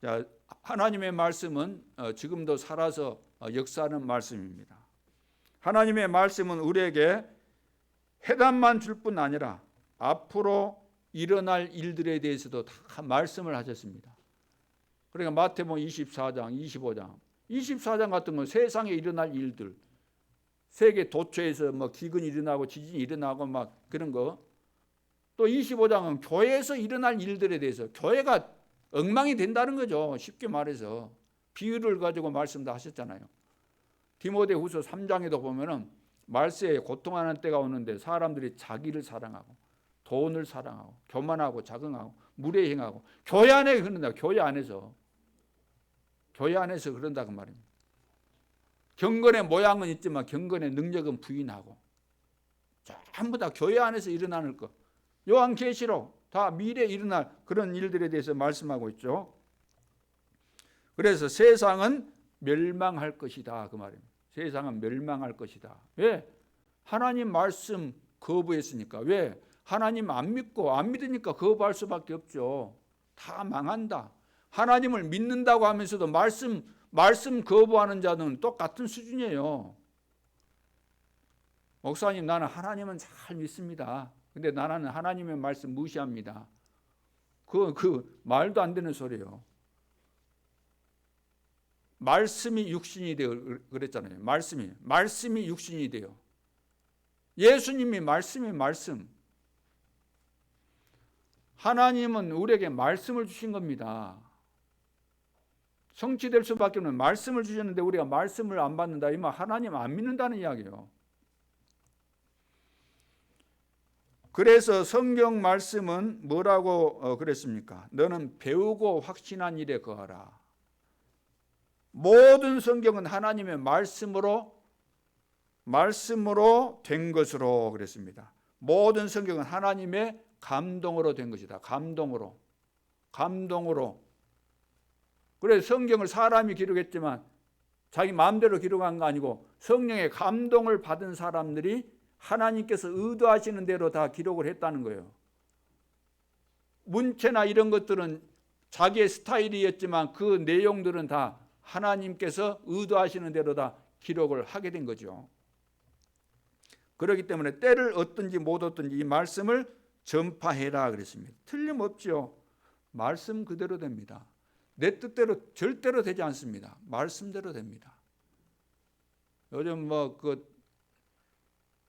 자, 하나님의 말씀은 지금도 살아서 역사하는 말씀입니다. 하나님의 말씀은 우리에게 해답만 줄 뿐 아니라 앞으로 일어날 일들에 대해서도 다 말씀을 하셨습니다. 그러니까 마태복음 24장, 24장 같은 건 세상에 일어날 일들, 세계 도처에서 뭐 기근이 일어나고 지진이 일어나고 막 그런 거. 또 25장은 교회에서 일어날 일들에 대해서 교회가 엉망이 된다는 거죠. 쉽게 말해서 비유를 가지고 말씀도 하셨잖아요. 디모데후서 3장에도 보면은 말세에 고통하는 때가 오는데 사람들이 자기를 사랑하고 돈을 사랑하고 교만하고 자긍하고 무례 행하고 교회 안에 그런다. 교회 안에서 그런다고 말입니다. 경건의 모양은 있지만 경건의 능력은 부인하고 전부 다 교회 안에서 일어나는 것. 요한계시록 다 미래에 일어날 그런 일들에 대해서 말씀하고 있죠. 그래서 세상은 멸망할 것이다 그 말입니다. 세상은 멸망할 것이다. 왜? 하나님 말씀 거부했으니까. 왜? 하나님 안 믿고 안 믿으니까 거부할 수밖에 없죠. 다 망한다. 하나님을 믿는다고 하면서도 말씀 거부하는 자는 똑같은 수준이에요. 목사님 나는 하나님은 잘 믿습니다. 근데 나는 하나님의 말씀 무시합니다. 그 말도 안 되는 소리예요. 말씀이 육신이 되어 그랬잖아요. 말씀이 육신이 되어. 예수님이 말씀이 말씀. 하나님은 우리에게 말씀을 주신 겁니다. 성취될 수밖에 없는 말씀을 주셨는데 우리가 말씀을 안 받는다. 이 말 하나님 안 믿는다는 이야기예요. 그래서 성경 말씀은 뭐라고 그랬습니까? 너는 배우고 확신한 일에 거하라. 모든 성경은 하나님의 말씀으로 된 것으로 그랬습니다. 모든 성경은 하나님의 감동으로 된 것이다. 감동으로. 그래서 성경을 사람이 기록했지만 자기 마음대로 기록한 거 아니고 성령의 감동을 받은 사람들이 하나님께서 의도하시는 대로 다 기록을 했다는 거예요. 문체나 이런 것들은 자기의 스타일이었지만 그 내용들은 다 하나님께서 의도하시는 대로 다 기록을 하게 된 거죠. 그렇기 때문에 때를 얻든지 못 얻든지 이 말씀을 전파해라 그랬습니다. 틀림없죠. 말씀 그대로 됩니다. 내 뜻대로 절대로 되지 않습니다. 말씀대로 됩니다. 요즘 뭐 그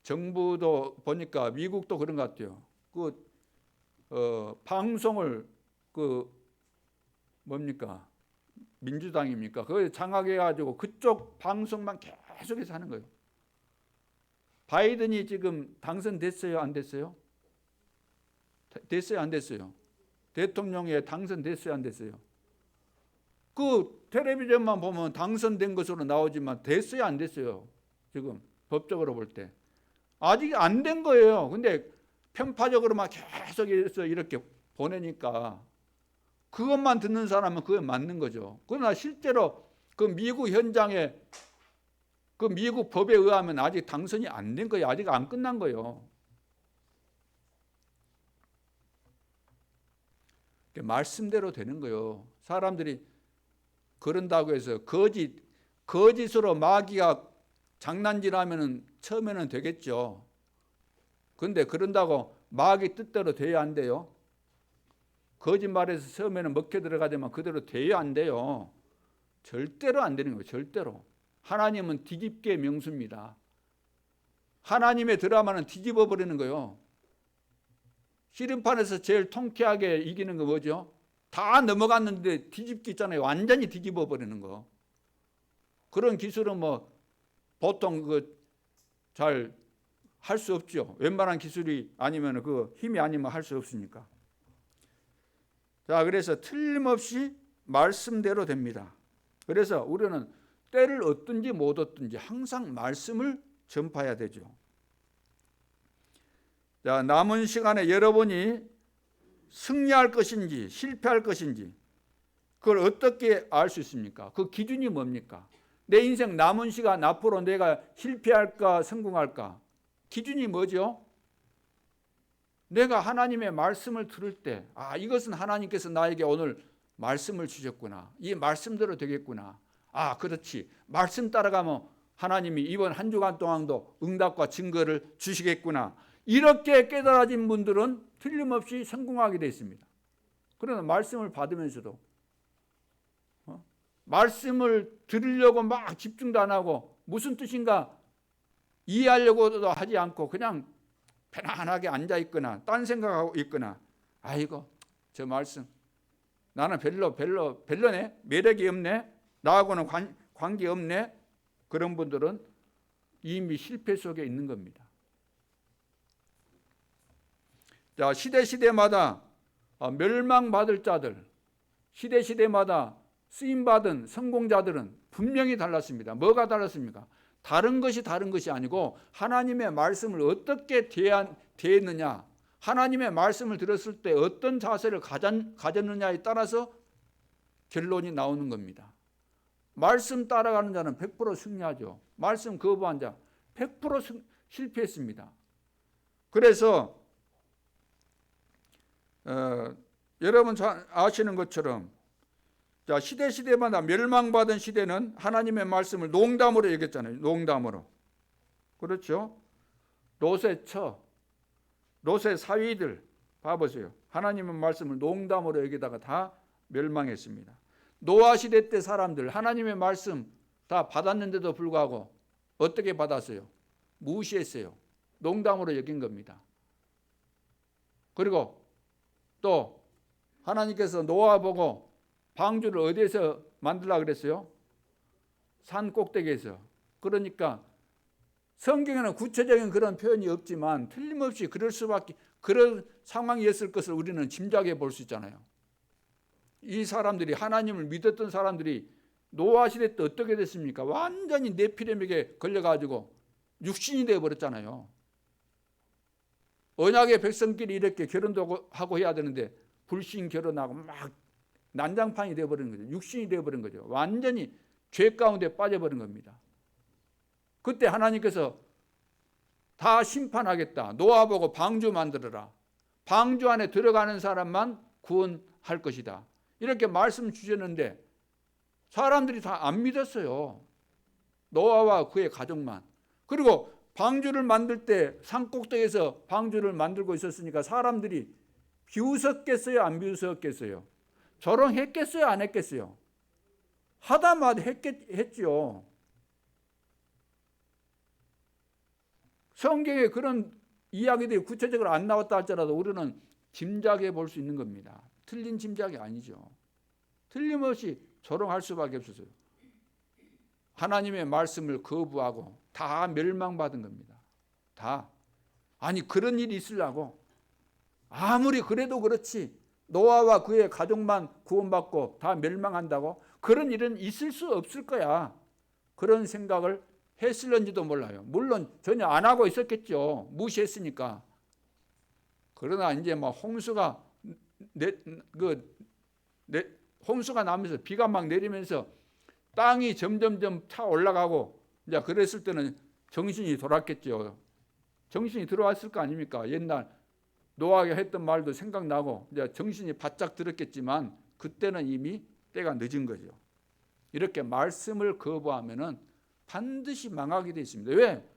정부도 보니까 미국도 그런 것 같아요. 방송을 뭡니까? 민주당입니까? 그걸 장악해가지고 그쪽 방송만 계속해서 하는 거예요. 바이든이 지금 당선됐어요? 안 됐어요? 됐어요? 안 됐어요? 대통령에 당선됐어요? 안 됐어요? 그 텔레비전만 보면 당선된 것으로 나오지만 됐어요, 안 됐어요? 지금 법적으로 볼 때 아직 안 된 거예요. 근데 편파적으로 막 계속해서 이렇게 보내니까 그것만 듣는 사람은 그게 맞는 거죠. 그러나 실제로 그 미국 현장에 그 미국 법에 의하면 아직 당선이 안 된 거예요. 아직 안 끝난 거예요. 말씀대로 되는 거예요. 사람들이 그런다고 해서 거짓으로 마귀가 장난질하면은 처음에는 되겠죠. 그런데 그런다고 마귀 뜻대로 돼야 안 돼요. 거짓말해서 처음에는 먹혀 들어가지만 그대로 돼야 안 돼요. 절대로 안 되는 거예요. 절대로. 하나님은 뒤집게 명수입니다. 하나님의 드라마는 뒤집어 버리는 거예요. 씨름판에서 제일 통쾌하게 이기는 거 뭐죠? 다 넘어갔는데 뒤집기 있잖아요. 완전히 뒤집어 버리는 거. 그런 기술은 뭐 보통 잘 할 수 없죠. 웬만한 기술이 아니면 그 힘이 아니면 할 수 없으니까. 자, 그래서 틀림없이 말씀대로 됩니다. 그래서 우리는 때를 얻든지 못 얻든지 항상 말씀을 전파해야 되죠. 자, 남은 시간에 여러분이 승리할 것인지 실패할 것인지 그걸 어떻게 알 수 있습니까? 그 기준이 뭡니까? 내 인생 남은 시간 앞으로 내가 실패할까 성공할까? 기준이 뭐죠? 내가 하나님의 말씀을 들을 때 이것은 하나님께서 나에게 오늘 말씀을 주셨구나. 이 말씀대로 되겠구나. 그렇지. 말씀 따라가면 하나님이 이번 한 주간 동안도 응답과 증거를 주시겠구나. 이렇게 깨달아진 분들은 틀림없이 성공하게 되어 있습니다. 그러나 말씀을 받으면서도 말씀을 들으려고 막 집중도 안 하고 무슨 뜻인가 이해하려고도 하지 않고 그냥 편안하게 앉아 있거나 딴 생각하고 있거나 저 말씀 나는 별로네, 매력이 없네, 나하고는 관계 없네, 그런 분들은 이미 실패 속에 있는 겁니다. 자, 시대마다 멸망받을 자들, 시대마다 쓰임받은 성공자들은 분명히 달랐습니다. 뭐가 달랐습니까? 다른 것이 아니고 하나님의 말씀을 어떻게 대했느냐, 하나님의 말씀을 들었을 때 어떤 자세를 가졌느냐에 따라서 결론이 나오는 겁니다. 말씀 따라가는 자는 100% 승리하죠. 말씀 거부한 자 100% 실패했습니다. 그래서 여러분 잘 아시는 것처럼 자, 시대마다 멸망받은 시대는 하나님의 말씀을 농담으로 얘기했잖아요. 농담으로. 그렇죠? 롯의 사위들 봐보세요. 하나님의 말씀을 농담으로 여기다가 다 멸망했습니다. 노아 시대 때 사람들 하나님의 말씀 다 받았는데도 불구하고 어떻게 받았어요? 무시했어요. 농담으로 여긴 겁니다. 그리고 또 하나님께서 노아 보고 방주를 어디에서 만들려고 그랬어요? 산 꼭대기에서. 그러니까 성경에는 구체적인 그런 표현이 없지만 틀림없이 그런 상황이었을 것을 우리는 짐작해 볼 수 있잖아요. 이 사람들이 하나님을 믿었던 사람들이 노아 시대 때 어떻게 됐습니까? 완전히 네피림에게 걸려가지고 육신이 되어버렸잖아요. 언약의 백성끼리 이렇게 결혼도 하고 해야 되는데 불신 결혼하고 막 난장판이 되어버린 거죠. 육신이 되어버린 거죠. 완전히 죄 가운데 빠져버린 겁니다. 그때 하나님께서 다 심판하겠다. 노아 보고 방주 만들어라. 방주 안에 들어가는 사람만 구원할 것이다. 이렇게 말씀 주셨는데 사람들이 다 안 믿었어요. 노아와 그의 가족만. 그리고 방주를 만들 때 산꼭대기에서 방주를 만들고 있었으니까 사람들이 비웃었겠어요? 안 비웃었겠어요? 조롱했겠어요? 안 했겠어요? 하다마다 했죠. 성경에 그런 이야기들이 구체적으로 안 나왔다 할지라도 우리는 짐작해 볼 수 있는 겁니다. 틀린 짐작이 아니죠. 틀림없이 조롱할 수밖에 없었어요. 하나님의 말씀을 거부하고 다 멸망받은 겁니다. 다. 아니 그런 일이 있으려고 아무리 그래도 그렇지 노아와 그의 가족만 구원받고 다 멸망한다고? 그런 일은 있을 수 없을 거야. 그런 생각을 했을런지도 몰라요. 물론 전혀 안 하고 있었겠죠. 무시했으니까. 그러나 이제 막 홍수가 홍수가 나면서 비가 막 내리면서 땅이 점점점 차 올라가고 이제 그랬을 때는 정신이 돌았겠죠. 정신이 들어왔을 거 아닙니까? 옛날 노아가 했던 말도 생각나고 이제 정신이 바짝 들었겠지만 그때는 이미 때가 늦은 거죠. 이렇게 말씀을 거부하면은 반드시 망하게 되어 있습니다. 왜?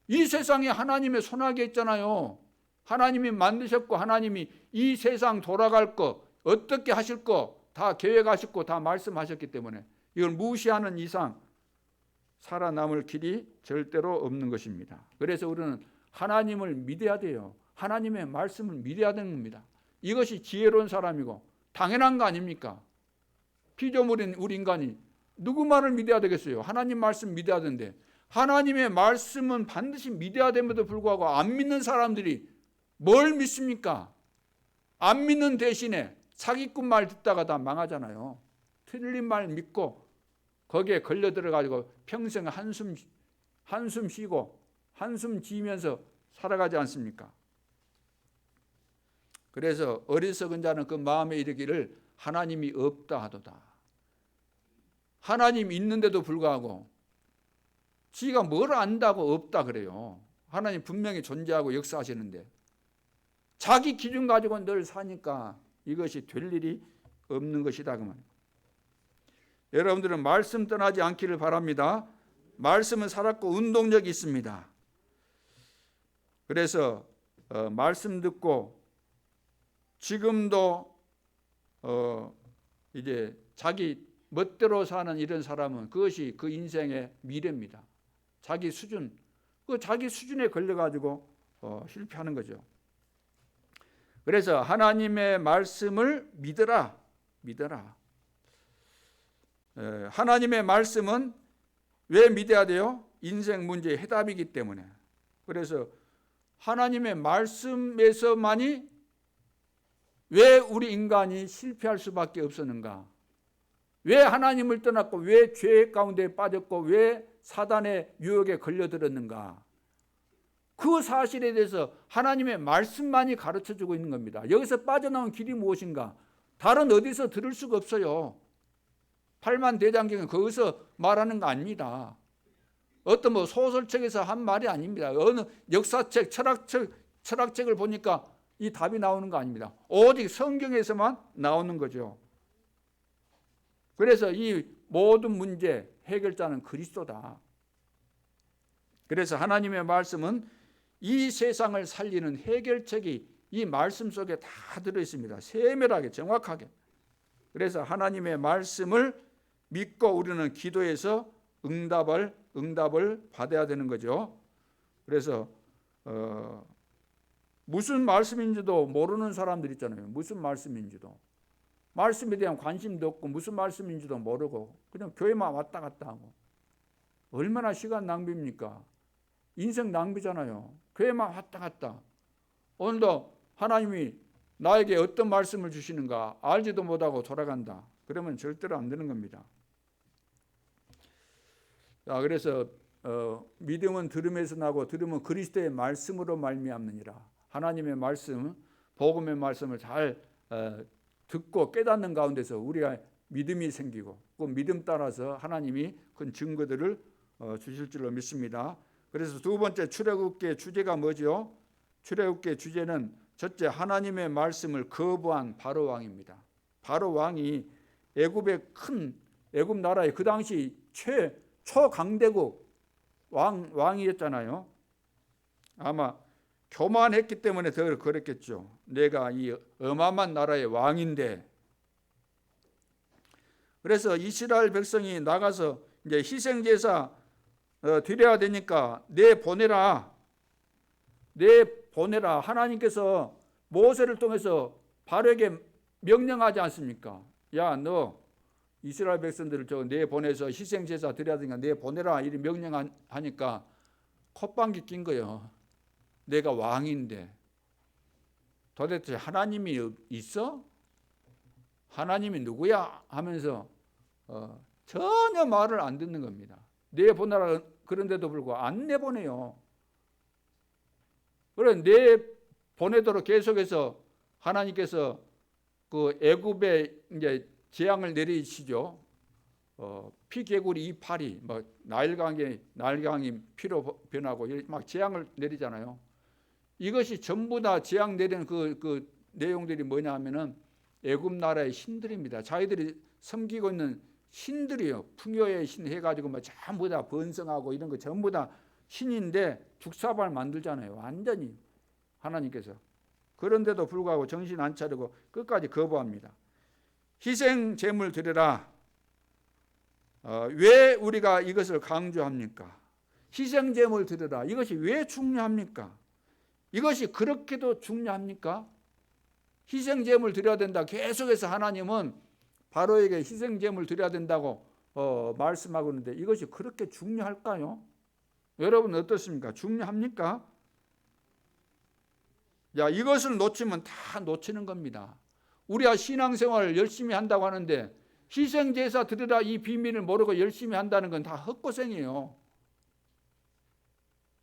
이 세상에 하나님의 손아귀에 있잖아요. 하나님이 만드셨고 하나님이 이 세상 돌아갈 거 어떻게 하실 거 다 계획하셨고 다 말씀하셨기 때문에 이걸 무시하는 이상 살아남을 길이 절대로 없는 것입니다. 그래서 우리는 하나님을 믿어야 돼요. 하나님의 말씀을 믿어야 되는 겁니다. 이것이 지혜로운 사람이고 당연한 거 아닙니까? 피조물인 우리 인간이 누구 말을 믿어야 되겠어요? 하나님 말씀 믿어야 되는데 하나님의 말씀은 반드시 믿어야 됨에도 불구하고 안 믿는 사람들이 뭘 믿습니까? 안 믿는 대신에 사기꾼 말 듣다가 다 망하잖아요. 틀린 말 믿고 거기에 걸려 들어가지고 평생 한숨 쉬고 한숨 지면서 살아가지 않습니까? 그래서 어리석은 자는 그 마음에 이르기를 하나님이 없다 하도다. 하나님 있는데도 불구하고 지가 뭘 안다고 없다 그래요. 하나님 분명히 존재하고 역사하시는데 자기 기준 가지고 늘 사니까 이것이 될 일이 없는 것이다 그 말이에요. 여러분들은 말씀 떠나지 않기를 바랍니다. 말씀은 살았고 운동력이 있습니다. 그래서 말씀 듣고 지금도 이제 자기 멋대로 사는 이런 사람은 그것이 그 인생의 미래입니다. 자기 수준, 그 자기 수준에 걸려가지고 실패하는 거죠. 그래서 하나님의 말씀을 믿어라. 하나님의 말씀은 왜 믿어야 돼요? 인생 문제의 해답이기 때문에. 그래서 하나님의 말씀에서만이 왜 우리 인간이 실패할 수밖에 없었는가? 왜 하나님을 떠났고 왜 죄 가운데 빠졌고 왜 사단의 유혹에 걸려들었는가? 그 사실에 대해서 하나님의 말씀만이 가르쳐주고 있는 겁니다. 여기서 빠져나온 길이 무엇인가? 다른 어디서 들을 수가 없어요. 팔만대장경은 거기서 말하는 거 아닙니다. 어떤 뭐 소설책에서 한 말이 아닙니다. 어느 역사책, 철학책을 보니까 이 답이 나오는 거 아닙니다. 오직 성경에서만 나오는 거죠. 그래서 이 모든 문제 해결자는 그리스도다. 그래서 하나님의 말씀은 이 세상을 살리는 해결책이 이 말씀 속에 다 들어있습니다. 세밀하게 정확하게. 그래서 하나님의 말씀을 믿고 우리는 기도해서 응답을 받아야 되는 거죠. 그래서 무슨 말씀인지도 모르는 사람들 있잖아요. 무슨 말씀인지도. 말씀에 대한 관심도 없고 무슨 말씀인지도 모르고 그냥 교회만 왔다 갔다 하고 얼마나 시간 낭비입니까? 인생 낭비잖아요. 교회만 왔다 갔다. 오늘도 하나님이 나에게 어떤 말씀을 주시는가 알지도 못하고 돌아간다. 그러면 절대로 안 되는 겁니다. 자, 그래서 믿음은 들음에서 나고 들음은 그리스도의 말씀으로 말미암느니라. 하나님의 말씀, 복음의 말씀을 잘 듣고 깨닫는 가운데서 우리가 믿음이 생기고 그 믿음 따라서 하나님이 그 증거들을 주실 줄로 믿습니다. 그래서 두 번째 출애굽기의 주제가 뭐죠? 출애굽기의 주제는 첫째 하나님의 말씀을 거부한 바로 왕입니다. 바로 왕이 애굽의 큰 애굽 나라의 그 당시 초강대국 왕이었잖아요. 아마 교만했기 때문에 더 그랬겠죠. 내가 이 어마어마한 나라의 왕인데. 그래서 이스라엘 백성이 나가서 이제 희생제사 드려야 되니까 내보내라. 하나님께서 모세를 통해서 바로에게 명령하지 않습니까? 야, 너 이스라엘 백성들을 내보내서 희생제사 드려야 되니까 내보내라. 이렇게 명령하니까 콧방귀 낀 거예요. 내가 왕인데 도대체 하나님이 있어? 하나님이 누구야? 하면서 전혀 말을 안 듣는 겁니다. 내보내라 그런데도 불구하고 안 내보내요. 그래 내보내도록 계속해서 하나님께서 그 애굽에 이제 재앙을 내리시죠. 피개구리 이파리, 뭐 나일강이 피로 변하고 막 재앙을 내리잖아요. 이것이 전부 다 재앙 내리는 그 내용들이 뭐냐 하면은 애굽 나라의 신들입니다. 자기들이 섬기고 있는 신들이요. 풍요의 신 해가지고 뭐 전부 다 번성하고 이런 거 전부 다 신인데 죽사발 만들잖아요. 완전히 하나님께서. 그런데도 불구하고 정신 안 차리고 끝까지 거부합니다. 희생 제물 드려라. 왜 우리가 이것을 강조합니까? 희생 제물 드려라. 이것이 왜 중요합니까? 이것이 그렇게도 중요합니까? 희생 제물 드려야 된다. 계속해서 하나님은 바로에게 희생 제물 드려야 된다고 말씀하고 있는데 이것이 그렇게 중요할까요? 여러분 어떻습니까? 중요합니까? 야, 이것을 놓치면 다 놓치는 겁니다. 우리가 신앙생활을 열심히 한다고 하는데 희생제사 드리라 이 비밀을 모르고 열심히 한다는 건 다 헛고생이에요.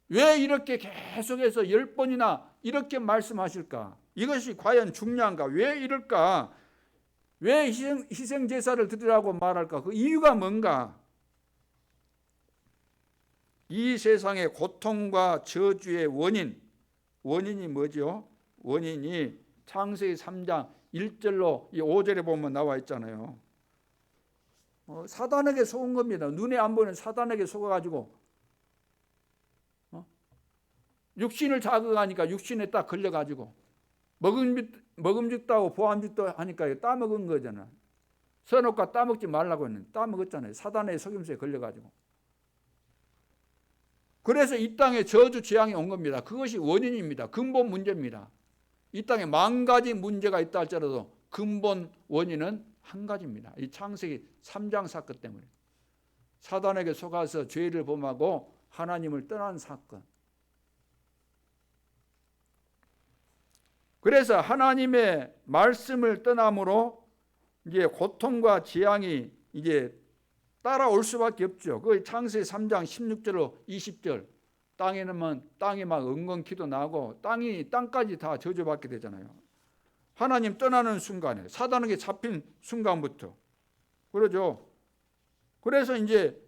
왜 이렇게 계속해서 10번이나 이렇게 말씀하실까? 이것이 과연 중요한가? 왜 이럴까? 왜 희생제사를 드리라고 말할까? 그 이유가 뭔가? 이 세상의 고통과 저주의 원인이 뭐죠? 원인이 창세기 3장 1절로 5절에 보면 나와 있잖아요. 사단에게 속은 겁니다. 눈에 안 보이는 사단에게 속아가지고 육신을 자극하니까 육신에 딱 걸려가지고 먹음직도 하고 보암직도 하니까 따먹은 거잖아. 선악과 따먹지 말라고 했는데 따먹었잖아요. 사단의 속임수에 걸려가지고. 그래서 이 땅에 저주 재앙이 온 겁니다. 그것이 원인입니다. 근본 문제입니다. 이 땅에 10,000가지 문제가 있다 할지라도 근본 원인은 한 가지입니다. 이 창세기 3장 사건 때문에 사단에게 속아서 죄를 범하고 하나님을 떠난 사건. 그래서 하나님의 말씀을 떠남으로 이제 고통과 재앙이 이제 따라올 수밖에 없죠. 그 창세기 3장 16절로 20절 땅이 막 엉겅퀴도 나고 땅까지 다 저주받게 되잖아요. 하나님 떠나는 순간에 사단에게 잡힌 순간부터 그러죠. 그래서 이제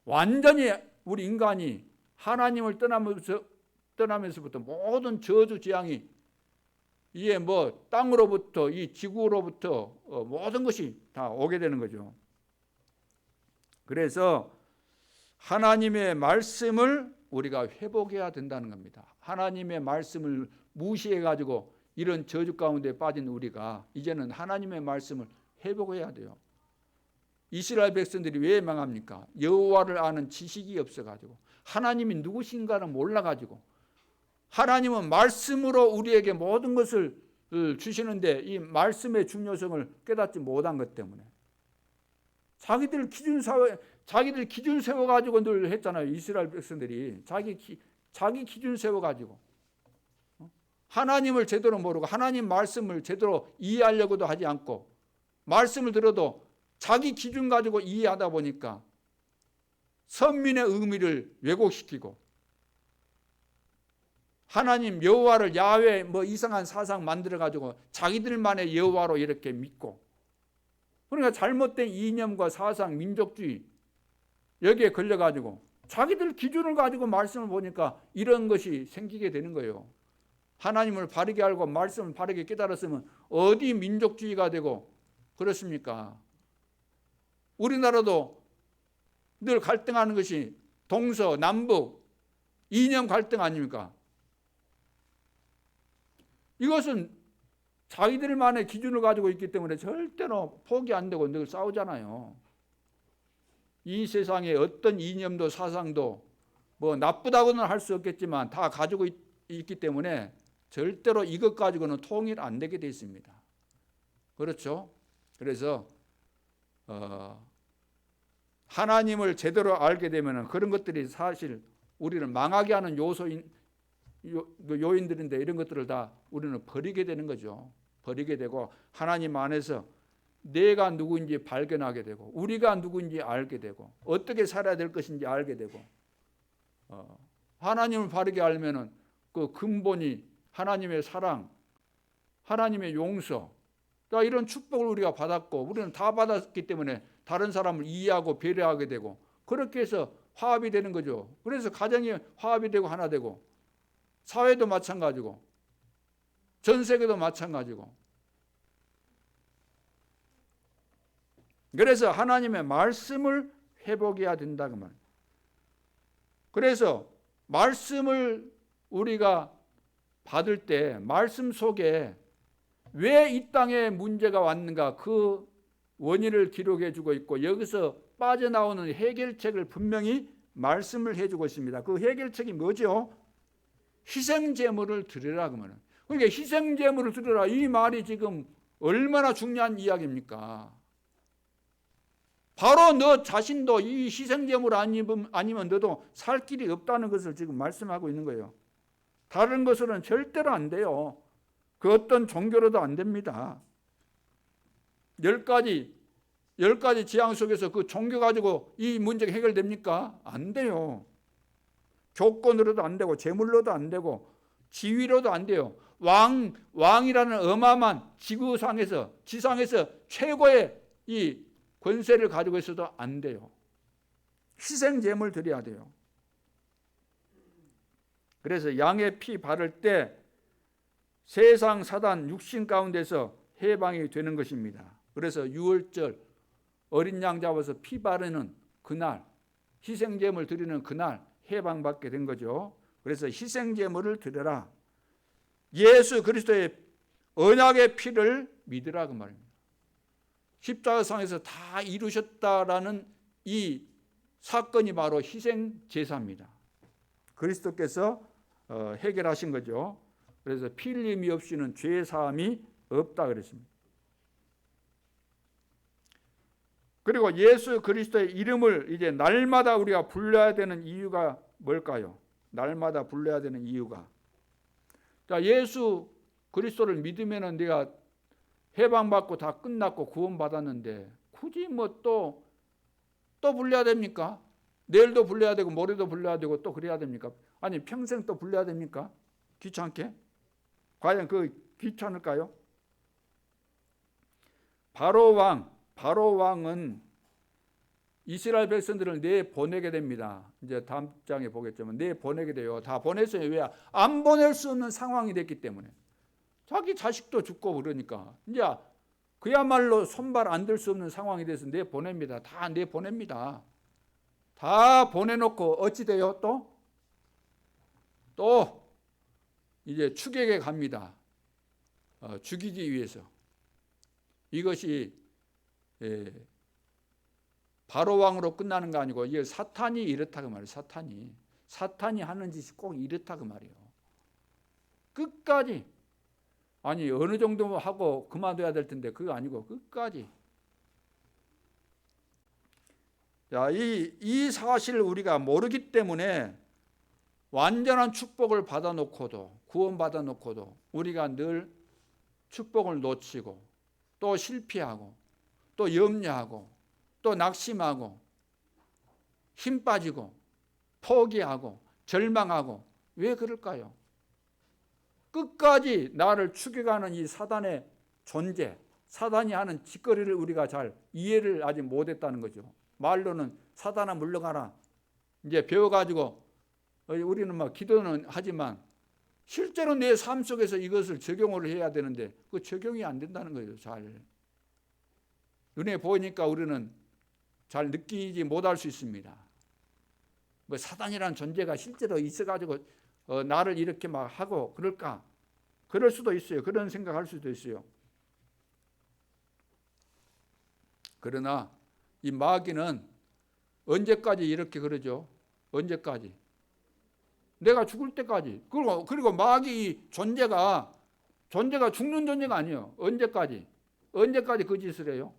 완전히 우리 인간이 하나님을 떠나면서부터 모든 저주 재앙이 이게 뭐 땅으로부터 이 지구로부터 모든 것이 다 오게 되는 거죠. 그래서 하나님의 말씀을 우리가 회복해야 된다는 겁니다. 하나님의 말씀을 무시해 가지고 이런 저주 가운데 빠진 우리가 이제는 하나님의 말씀을 회복해야 돼요. 이스라엘 백성들이 왜 망합니까? 여호와를 아는 지식이 없어 가지고 하나님이 누구신가를 몰라 가지고 하나님은 말씀으로 우리에게 모든 것을 주시는데 이 말씀의 중요성을 깨닫지 못한 것 때문에 자기들 기준 세워가지고 늘 했잖아요. 이스라엘 백성들이 자기 기준 세워가지고 하나님을 제대로 모르고 하나님 말씀을 제대로 이해하려고도 하지 않고 말씀을 들어도 자기 기준 가지고 이해하다 보니까 선민의 의미를 왜곡시키고 하나님 여호와를 야훼 뭐 이상한 사상 만들어가지고 자기들만의 여호와로 이렇게 믿고 그러니까 잘못된 이념과 사상, 민족주의 여기에 걸려가지고 자기들 기준을 가지고 말씀을 보니까 이런 것이 생기게 되는 거예요. 하나님을 바르게 알고 말씀을 바르게 깨달았으면 어디 민족주의가 되고 그렇습니까? 우리나라도 늘 갈등하는 것이 동서남북 이념 갈등 아닙니까? 이것은 자기들만의 기준을 가지고 있기 때문에 절대로 포기 안 되고 늘 싸우잖아요. 이 세상에 어떤 이념도 사상도 뭐 나쁘다고는 할 수 없겠지만 다 가지고 있기 때문에 절대로 이것 가지고는 통일 안 되게 돼 있습니다. 그렇죠? 그래서 하나님을 제대로 알게 되면 그런 것들이 사실 우리를 망하게 하는 요인들인데 이런 것들을 다 우리는 버리게 되는 거죠. 버리게 되고 하나님 안에서 내가 누구인지 발견하게 되고 우리가 누구인지 알게 되고 어떻게 살아야 될 것인지 알게 되고 하나님을 바르게 알면은 그 근본이 하나님의 사랑, 하나님의 용서, 그러니까 이런 축복을 우리가 받았고 우리는 다 받았기 때문에 다른 사람을 이해하고 배려하게 되고 그렇게 해서 화합이 되는 거죠. 그래서 가정이 화합이 되고 하나 되고 사회도 마찬가지고 전 세계도 마찬가지고. 그래서 하나님의 말씀을 회복해야 된다 그 말이에요. 그래서 말씀을 우리가 받을 때 말씀 속에 왜 이 땅에 문제가 왔는가 그 원인을 기록해 주고 있고 여기서 빠져나오는 해결책을 분명히 말씀을 해주고 있습니다. 그 해결책이 뭐죠? 희생제물을 드리라 그 말은. 그러니까 희생제물을 드리라 이 말이 지금 얼마나 중요한 이야기입니까? 바로 너 자신도 이 희생제물 아니면 너도 살 길이 없다는 것을 지금 말씀하고 있는 거예요. 다른 것으로는 절대로 안 돼요. 그 어떤 종교로도 안 됩니다. 10가지 재앙 속에서 그 종교 가지고 이 문제가 해결됩니까? 안 돼요. 조건으로도 안 되고 재물로도 안 되고 지위로도 안 돼요. 왕이라는 어마어마한 지상에서 최고의 이 권세를 가지고 있어도 안 돼요. 희생제물 드려야 돼요. 그래서 양의 피 바를 때 세상 사단 육신 가운데서 해방이 되는 것입니다. 그래서 유월절 어린 양 잡아서 피 바르는 그날 희생제물 드리는 그날 해방받게 된 거죠. 그래서 희생제물을 드려라. 예수 그리스도의 언약의 피를 믿으라 그 말입니다. 십자가상에서 다 이루셨다라는 이 사건이 바로 희생제사입니다. 그리스도께서 해결하신 거죠. 그래서 피 흘림이 없이는 죄 사함이 없다 그랬습니다. 그리고 예수 그리스도의 이름을 이제 날마다 우리가 불러야 되는 이유가 뭘까요? 날마다 불러야 되는 이유가. 자, 예수 그리스도를 믿으면은 내가 해방받고 다 끝났고 구원받았는데 굳이 뭐 또 불러야 됩니까? 내일도 불러야 되고 모레도 불러야 되고 또 그래야 됩니까? 아니 평생 또 불러야 됩니까? 귀찮게? 과연 그 귀찮을까요? 바로 왕은 이스라엘 백성들을 내보내게 됩니다. 이제 다음 장에 보겠지만 내보내게 돼요. 다 보냈어요. 왜? 안 보낼 수 없는 상황이 됐기 때문에. 자기 자식도 죽고 그러니까 이제 그야말로 손발 안 들 수 없는 상황이 돼서 내보냅니다. 다 내보냅니다. 다 보내놓고 어찌 돼요? 또 이제 추격에 갑니다. 죽이기 위해서. 이것이 바로 왕으로 끝나는 거 아니고 이게 사탄이 이렇다 그 말이에요. 사탄이 하는 짓이 꼭 이렇다 그 말이에요. 끝까지. 아니 어느 정도 하고 그만둬야 될 텐데 그거 아니고 끝까지. 자, 이 사실을 우리가 모르기 때문에 완전한 축복을 받아놓고도 구원받아놓고도 우리가 늘 축복을 놓치고 또 실패하고 또 염려하고 또 낙심하고 힘 빠지고 포기하고 절망하고 왜 그럴까요? 끝까지 나를 추격하는 이 사단의 존재, 사단이 하는 짓거리를 우리가 잘 이해를 아직 못했다는 거죠. 말로는 사단아 물러가라. 이제 배워가지고 우리는 막 기도는 하지만 실제로 내 삶 속에서 이것을 적용을 해야 되는데 그 적용이 안 된다는 거예요. 잘 눈에 보이니까 우리는 잘 느끼지 못할 수 있습니다. 뭐 사단이라는 존재가 실제로 있어가지고 나를 이렇게 막 하고 그럴까? 그럴 수도 있어요. 그런 생각할 수도 있어요. 그러나 이 마귀는 언제까지 이렇게 그러죠? 언제까지? 내가 죽을 때까지. 그리고 마귀 존재가 죽는 존재가 아니에요. 언제까지 그 짓을 해요?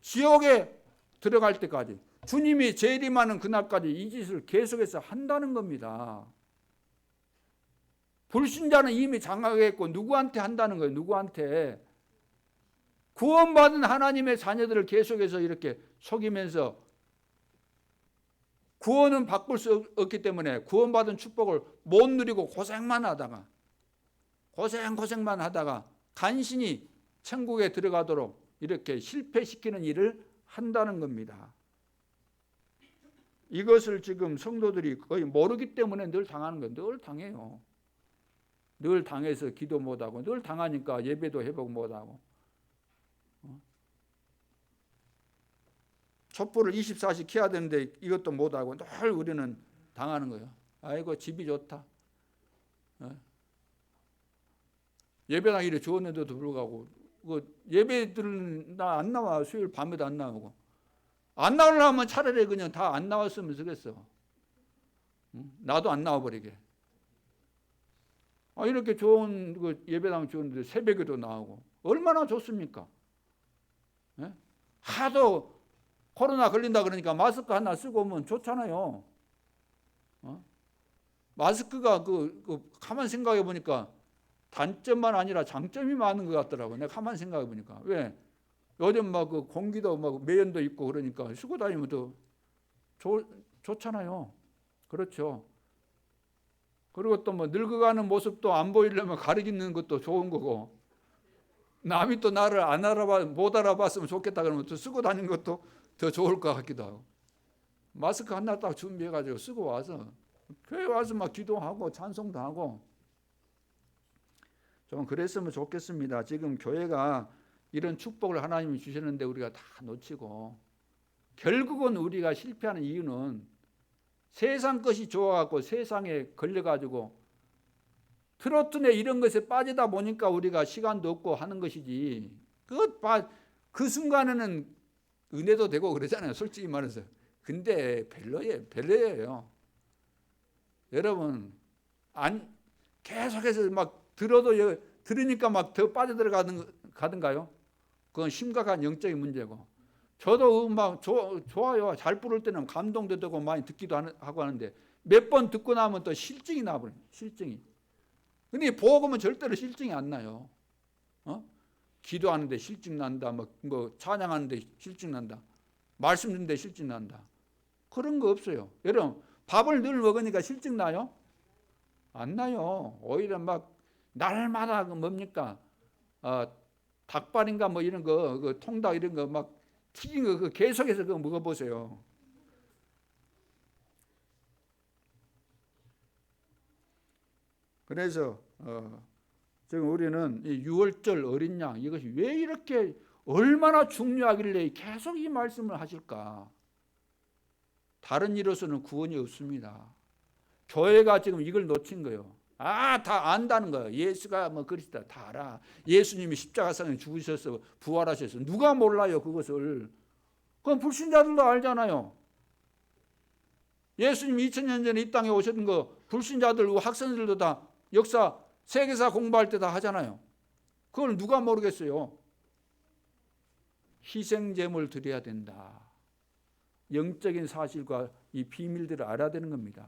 지옥에 들어갈 때까지. 주님이 재림하는 그날까지 이 짓을 계속해서 한다는 겁니다. 불신자는 이미 장악했고 누구한테 한다는 거예요? 누구한테? 구원받은 하나님의 자녀들을 계속해서 이렇게 속이면서 구원은 바꿀 수 없기 때문에 구원받은 축복을 못 누리고 고생만 하다가 간신히 천국에 들어가도록 이렇게 실패시키는 일을 한다는 겁니다. 이것을 지금 성도들이 거의 모르기 때문에 늘 당하는 거예요. 늘 당해요. 늘 당해서 기도 못하고, 늘 당하니까 예배도 회복 못하고, 촛불을 24시 켜야 되는데 이것도 못하고 늘 우리는 당하는 거예요. 아이고 집이 좋다. 예배당 일이 좋았는데도 불구하고 예배들은 나 안 나와. 수요일 밤에도 안 나오고. 안 나오려면 차라리 그냥 다 안 나왔으면 좋겠어. 나도 안 나와버리게. 이렇게 좋은 예배당 좋은데 새벽에도 나오고 얼마나 좋습니까? 하도 코로나 걸린다 그러니까 마스크 하나 쓰고 오면 좋잖아요. 마스크가 가만 생각해 보니까 단점만 아니라 장점이 많은 것 같더라고요. 내가 가만 생각해 보니까. 왜? 요즘 막 공기도 막 매연도 있고 그러니까 쓰고 다니면 더 좋잖아요. 그렇죠. 그리고 또 뭐 늙어가는 모습도 안 보이려면 가리키는 것도 좋은 거고, 남이 또 나를 못 알아봤으면 좋겠다 그러면 또 쓰고 다니는 것도 더 좋을 것 같기도 하고. 마스크 하나 딱 준비해가지고 쓰고 와서 교회 와서 막 기도하고 찬송도 하고 좀 그랬으면 좋겠습니다. 지금 교회가 이런 축복을 하나님이 주셨는데 우리가 다 놓치고, 결국은 우리가 실패하는 이유는 세상 것이 좋아갖고 세상에 걸려가지고 트로트네 이런 것에 빠지다 보니까 우리가 시간도 없고 하는 것이지, 그 순간에는 은혜도 되고 그러잖아요, 솔직히 말해서. 근데 별로예요. 여러분, 계속해서 막 들으니까 막 더 빠져들어가든가요? 그건 심각한 영적인 문제고. 저도 음악 좋아요. 잘 부를 때는 감동도 되고 많이 듣기도 하고 하는데 몇 번 듣고 나면 또 실증이 나버려요. 실증이. 근데 복음은 절대로 실증이 안 나요. 기도하는데 실증 난다. 뭐 찬양하는데 실증 난다. 말씀 듣는데 실증 난다. 그런 거 없어요. 여러분, 밥을 늘 먹으니까 실증 나요? 안 나요. 오히려 막 날마다 뭡니까? 닭발인가 뭐 이런 거, 통닭 이런 거 막 튀긴 거 계속해서 그거 먹어보세요. 그래서 지금 우리는 이 유월절 어린 양 이것이 왜 이렇게 얼마나 중요하길래 계속 이 말씀을 하실까? 다른 이로서는 구원이 없습니다. 교회가 지금 이걸 놓친 거예요. 다 안다는 거예요. 예수가 뭐 그리스도다 다 알아. 예수님이 십자가상에 죽으셔서 부활하셔서 누가 몰라요 그것을. 그건 불신자들도 알잖아요. 예수님 2000년 전에 이 땅에 오셨던 거 불신자들 학생들도 다 역사 세계사 공부할 때 다 하잖아요. 그걸 누가 모르겠어요. 희생제물 드려야 된다. 영적인 사실과 이 비밀들을 알아야 되는 겁니다.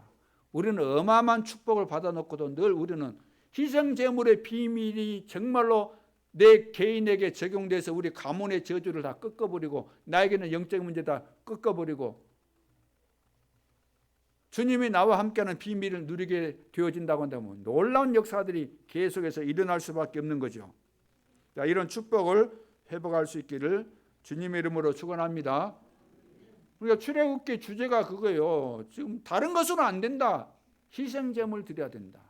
우리는 어마어마한 축복을 받아놓고도 늘 우리는 희생제물의 비밀이 정말로 내 개인에게 적용돼서 우리 가문의 저주를 다 꺾어버리고 나에게는 영적인 문제 다 꺾어버리고 주님이 나와 함께하는 비밀을 누리게 되어진다고 한다면 놀라운 역사들이 계속해서 일어날 수밖에 없는 거죠. 자, 이런 축복을 회복할 수 있기를 주님의 이름으로 축원합니다. 우리가 출애굽기 주제가 그거예요. 지금 다른 것으로는 안 된다. 희생제물 드려야 된다.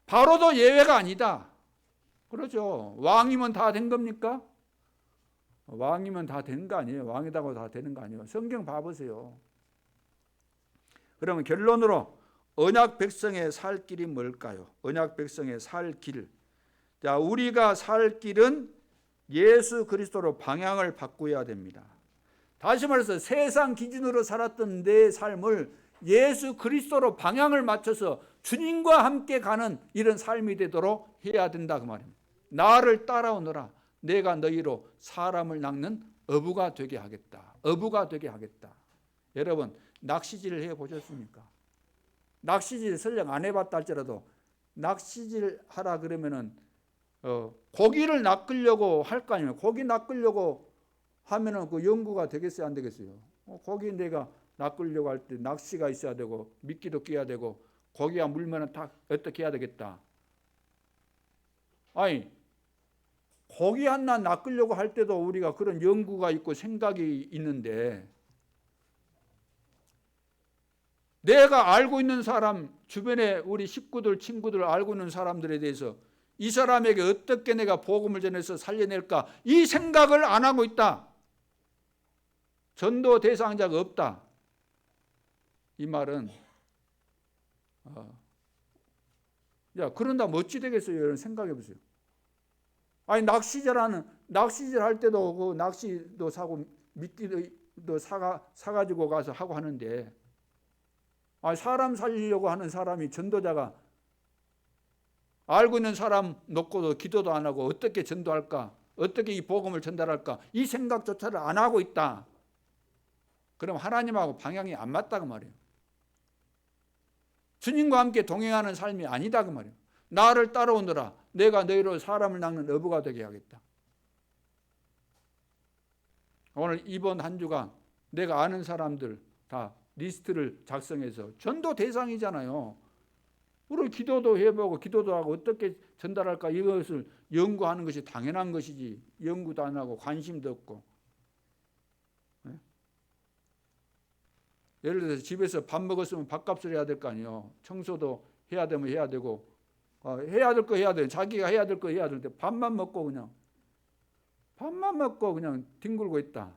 바로도 예외가 아니다. 그렇죠. 왕이면 다 된 겁니까? 왕이면 다 된 거 아니에요. 왕이라고 다 되는 거 아니에요. 성경 봐보세요. 그러면 결론으로 언약 백성의 살 길이 뭘까요? 언약 백성의 살 길. 자, 우리가 살 길은 예수 그리스도로 방향을 바꾸어야 됩니다. 다시 말해서 세상 기준으로 살았던 내 삶을 예수 그리스도로 방향을 맞춰서 주님과 함께 가는 이런 삶이 되도록 해야 된다 그 말입니다. 나를 따라오너라. 내가 너희로 사람을 낚는 어부가 되게 하겠다. 어부가 되게 하겠다. 여러분, 낚시질을 해보셨습니까? 낚시질 설령 안 해봤다 할지라도 낚시질 하라 그러면은 고기를 낚으려고 할 거 아니에요. 고기 낚으려고 하면은 그 연구가 되겠어요, 안 되겠어요? 고기 내가 낚으려고 할 때 낚시가 있어야 되고 미끼도 끼야 되고 고기가 물면은 다 어떻게 해야 되겠다. 아니 고기 하나 낚으려고 할 때도 우리가 그런 연구가 있고 생각이 있는데 내가 알고 있는 사람 주변에 우리 식구들 친구들 알고 있는 사람들에 대해서 이 사람에게 어떻게 내가 복음을 전해서 살려낼까 이 생각을 안 하고 있다. 전도 대상자가 없다. 이 말은 야 그런다면 어찌 되겠어요? 여러분 생각해 보세요. 아니 낚시질 할 때도 그 낚시도 사고 미끼도 사가지고 가서 하고 하는데 사람 살리려고 하는 사람이 전도자가 알고 있는 사람 놓고도 기도도 안 하고 어떻게 전도할까? 어떻게 이 복음을 전달할까? 이 생각조차를 안 하고 있다. 그럼 하나님하고 방향이 안 맞다 그 말이에요. 주님과 함께 동행하는 삶이 아니다 그 말이에요. 나를 따라오너라. 내가 너희로 사람을 낚는 어부가 되게 하겠다. 오늘 이번 한 주간 내가 아는 사람들 다 리스트를 작성해서 전도 대상이잖아요. 우리 기도도 해보고 기도도 하고 어떻게 전달할까 이것을 연구하는 것이 당연한 것이지 연구도 안 하고 관심도 없고 예를 들어서 집에서 밥 먹었으면 밥값을 해야 될 거 아니에요. 청소도 해야 되면 해야 되고 해야 될 거 해야 돼. 자기가 해야 될 거 해야 되는데 밥만 먹고 그냥 뒹굴고 있다.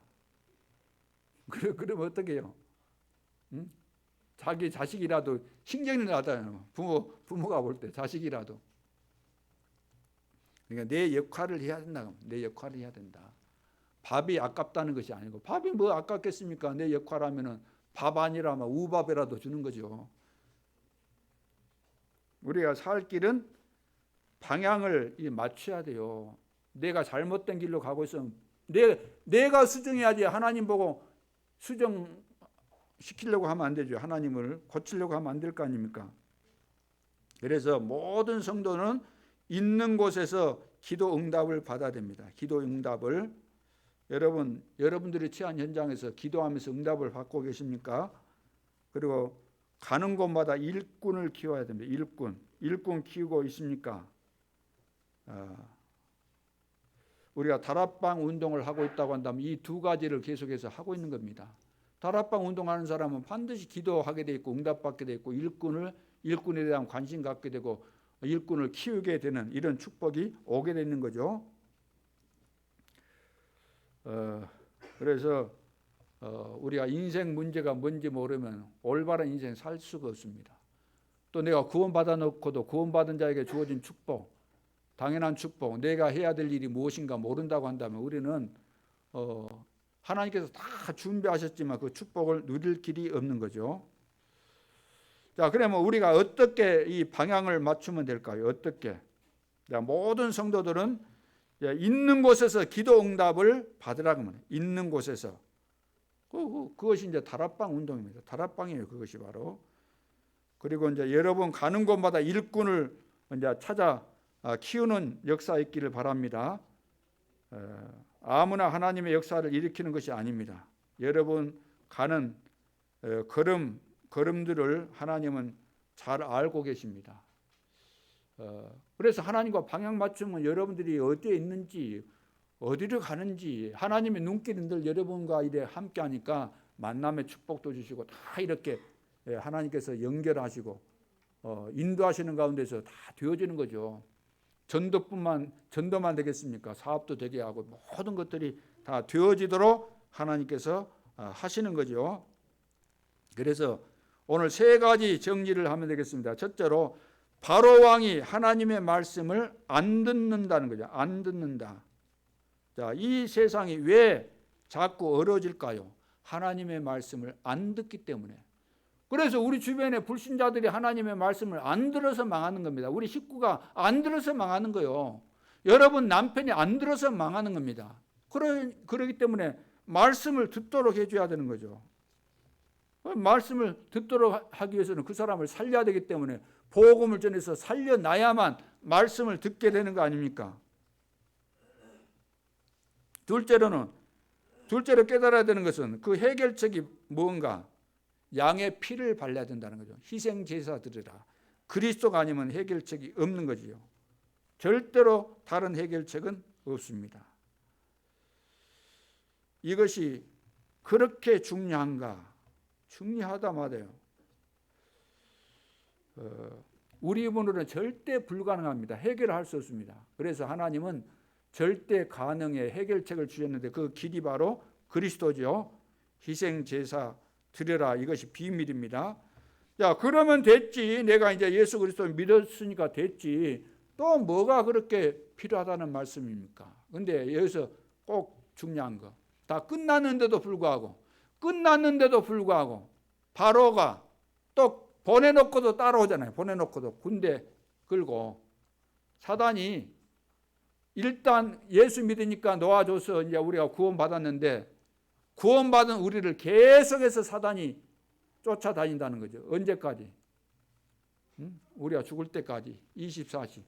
그러면 어떻게 해요? 응? 자기 자식이라도 신경이 나잖아요. 부모가 볼 때 자식이라도. 그러니까 내 역할을 해야 된다. 내 역할을 해야 된다. 밥이 아깝다는 것이 아니고 밥이 뭐 아깝겠습니까? 내 역할하면은 밥 아니라면 우밥이라도 주는 거죠. 우리가 살 길은 방향을 맞춰야 돼요. 내가 잘못된 길로 가고 있으면 내가 수정해야지 하나님 보고 수정시키려고 하면 안 되죠. 하나님을 고치려고 하면 안 될 거 아닙니까? 그래서 모든 성도는 있는 곳에서 기도 응답을 받아야 됩니다. 기도 응답을 여러분들이 처한 현장에서 기도하면서 응답을 받고 계십니까? 그리고 가는 곳마다 일꾼을 키워야 됩니다. 일꾼 키우고 있습니까? 우리가 다락방 운동을 하고 있다고 한다면 이 두 가지를 계속해서 하고 있는 겁니다. 다락방 운동하는 사람은 반드시 기도하게 돼 있고 응답받게 돼 있고 일꾼에 대한 관심 갖게 되고 일꾼을 키우게 되는 이런 축복이 오게 되는 거죠. 그래서 우리가 인생 문제가 뭔지 모르면 올바른 인생 살 수가 없습니다. 또 내가 구원받아 놓고도 구원받은 자에게 주어진 축복, 당연한 축복, 내가 해야 될 일이 무엇인가 모른다고 한다면 우리는 하나님께서 다 준비하셨지만 그 축복을 누릴 길이 없는 거죠. 자, 그러면 우리가 어떻게 이 방향을 맞추면 될까요? 어떻게? 자, 모든 성도들은 있는 곳에서 기도 응답을 받으라고 합니다. 있는 곳에서. 그것이 이제 다락방 운동입니다. 다락방이에요. 그것이 바로. 그리고 이제 여러분 가는 곳마다 일꾼을 이제 찾아 키우는 역사 있기를 바랍니다. 아무나 하나님의 역사를 일으키는 것이 아닙니다. 여러분 가는 걸음들을 하나님은 잘 알고 계십니다. 그래서 하나님과 방향 맞추면 여러분들이 어디에 있는지 어디를 가는지 하나님의 눈길은 늘 여러분과 이래 함께 하니까 만남의 축복도 주시고 다 이렇게 하나님께서 연결하시고 인도하시는 가운데서 다 되어지는 거죠. 전도만 되겠습니까? 사업도 되게 하고 모든 것들이 다 되어지도록 하나님께서 하시는 거죠. 그래서 오늘 세 가지 정리를 하면 되겠습니다. 첫째로 바로 왕이 하나님의 말씀을 안 듣는다는 거죠. 안 듣는다. 자, 이 세상이 왜 자꾸 어려워질까요? 하나님의 말씀을 안 듣기 때문에. 그래서 우리 주변에 불신자들이 하나님의 말씀을 안 들어서 망하는 겁니다. 우리 식구가 안 들어서 망하는 거예요. 여러분 남편이 안 들어서 망하는 겁니다. 그러기 때문에 말씀을 듣도록 해줘야 되는 거죠. 말씀을 듣도록 하기 위해서는 그 사람을 살려야 되기 때문에 복음을 전해서 살려놔야만 말씀을 듣게 되는 거 아닙니까? 둘째로 깨달아야 되는 것은 그 해결책이 뭔가? 양의 피를 발라야 된다는 거죠. 희생 제사 드리라. 그리스도가 아니면 해결책이 없는 거지요. 절대로 다른 해결책은 없습니다. 이것이 그렇게 중요한가? 중요하다 말이에요. 우리 힘으로는 절대 불가능합니다. 해결할 수 없습니다. 그래서 하나님은 절대 가능의 해결책을 주셨는데 그 길이 바로 그리스도죠. 희생 제사 드려라. 이것이 비밀입니다. 자, 그러면 됐지. 내가 이제 예수 그리스도를 믿었으니까 됐지. 또 뭐가 그렇게 필요하다는 말씀입니까? 근데 여기서 꼭 중요한 거. 다 끝났는데도 불구하고 바로가 또 보내놓고도 따라오잖아요. 보내놓고도 군대 끌고 사단이 일단 예수 믿으니까 놓아줘서 이제 우리가 구원받았는데 구원받은 우리를 계속해서 사단이 쫓아다닌다는 거죠. 언제까지? 우리가 죽을 때까지 24시.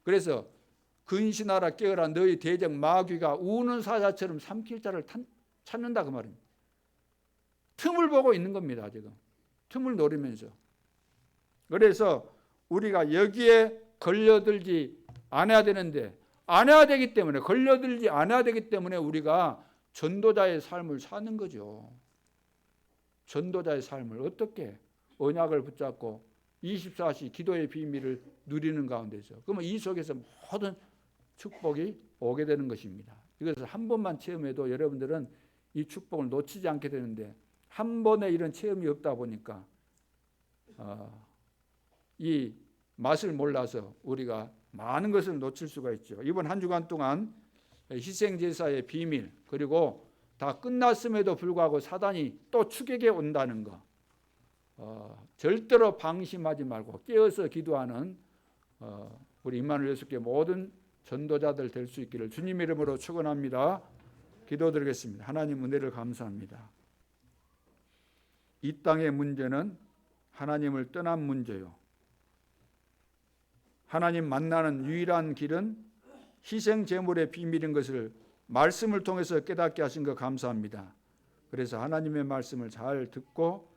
그래서 근신하라 깨어라 너희 대적 마귀가 우는 사자처럼 삼킬 자를 찾는다 그 말입니다. 틈을 보고 있는 겁니다. 지금 틈을 노리면서. 그래서 우리가 여기에 걸려들지 않아야 되는데 걸려들지 않아야 되기 때문에 우리가 전도자의 삶을 사는 거죠. 전도자의 삶을 어떻게 언약을 붙잡고 24시 기도의 비밀을 누리는 가운데서 그러면 이 속에서 모든 축복이 오게 되는 것입니다. 이것을 한 번만 체험해도 여러분들은 이 축복을 놓치지 않게 되는데 한 번에 이런 체험이 없다 보니까 이 맛을 몰라서 우리가 많은 것을 놓칠 수가 있죠. 이번 한 주간 동안 희생제사의 비밀 그리고 다 끝났음에도 불구하고 사단이 또 추격에 온다는 거 절대로 방심하지 말고 깨어서 기도하는 우리 임마누엘 예수께 모든 전도자들 될 수 있기를 주님 이름으로 축원합니다. 기도드리겠습니다. 하나님 은혜를 감사합니다. 이 땅의 문제는 하나님을 떠난 문제요. 하나님 만나는 유일한 길은 희생 제물의 비밀인 것을 말씀을 통해서 깨닫게 하신 것 감사합니다. 그래서 하나님의 말씀을 잘 듣고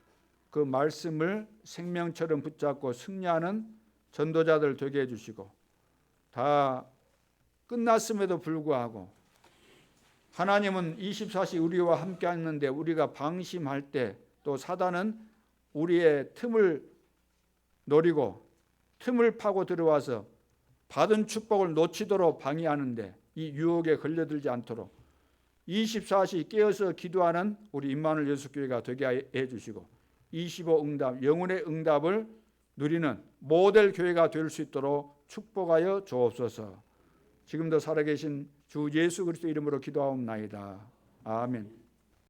그 말씀을 생명처럼 붙잡고 승리하는 전도자들 되게 해주시고 다 끝났음에도 불구하고 하나님은 24시 우리와 함께 하는데 우리가 방심할 때 또 사단은 우리의 틈을 노리고 틈을 파고 들어와서 받은 축복을 놓치도록 방해하는데 이 유혹에 걸려들지 않도록 24시 깨어서 기도하는 우리 임마누엘 예수교회가 되게 해주시고 25응답 영혼의 응답을 누리는 모델 교회가 될 수 있도록 축복하여 주옵소서. 지금도 살아계신 주 예수 그리스도 이름으로 기도하옵나이다. 아멘.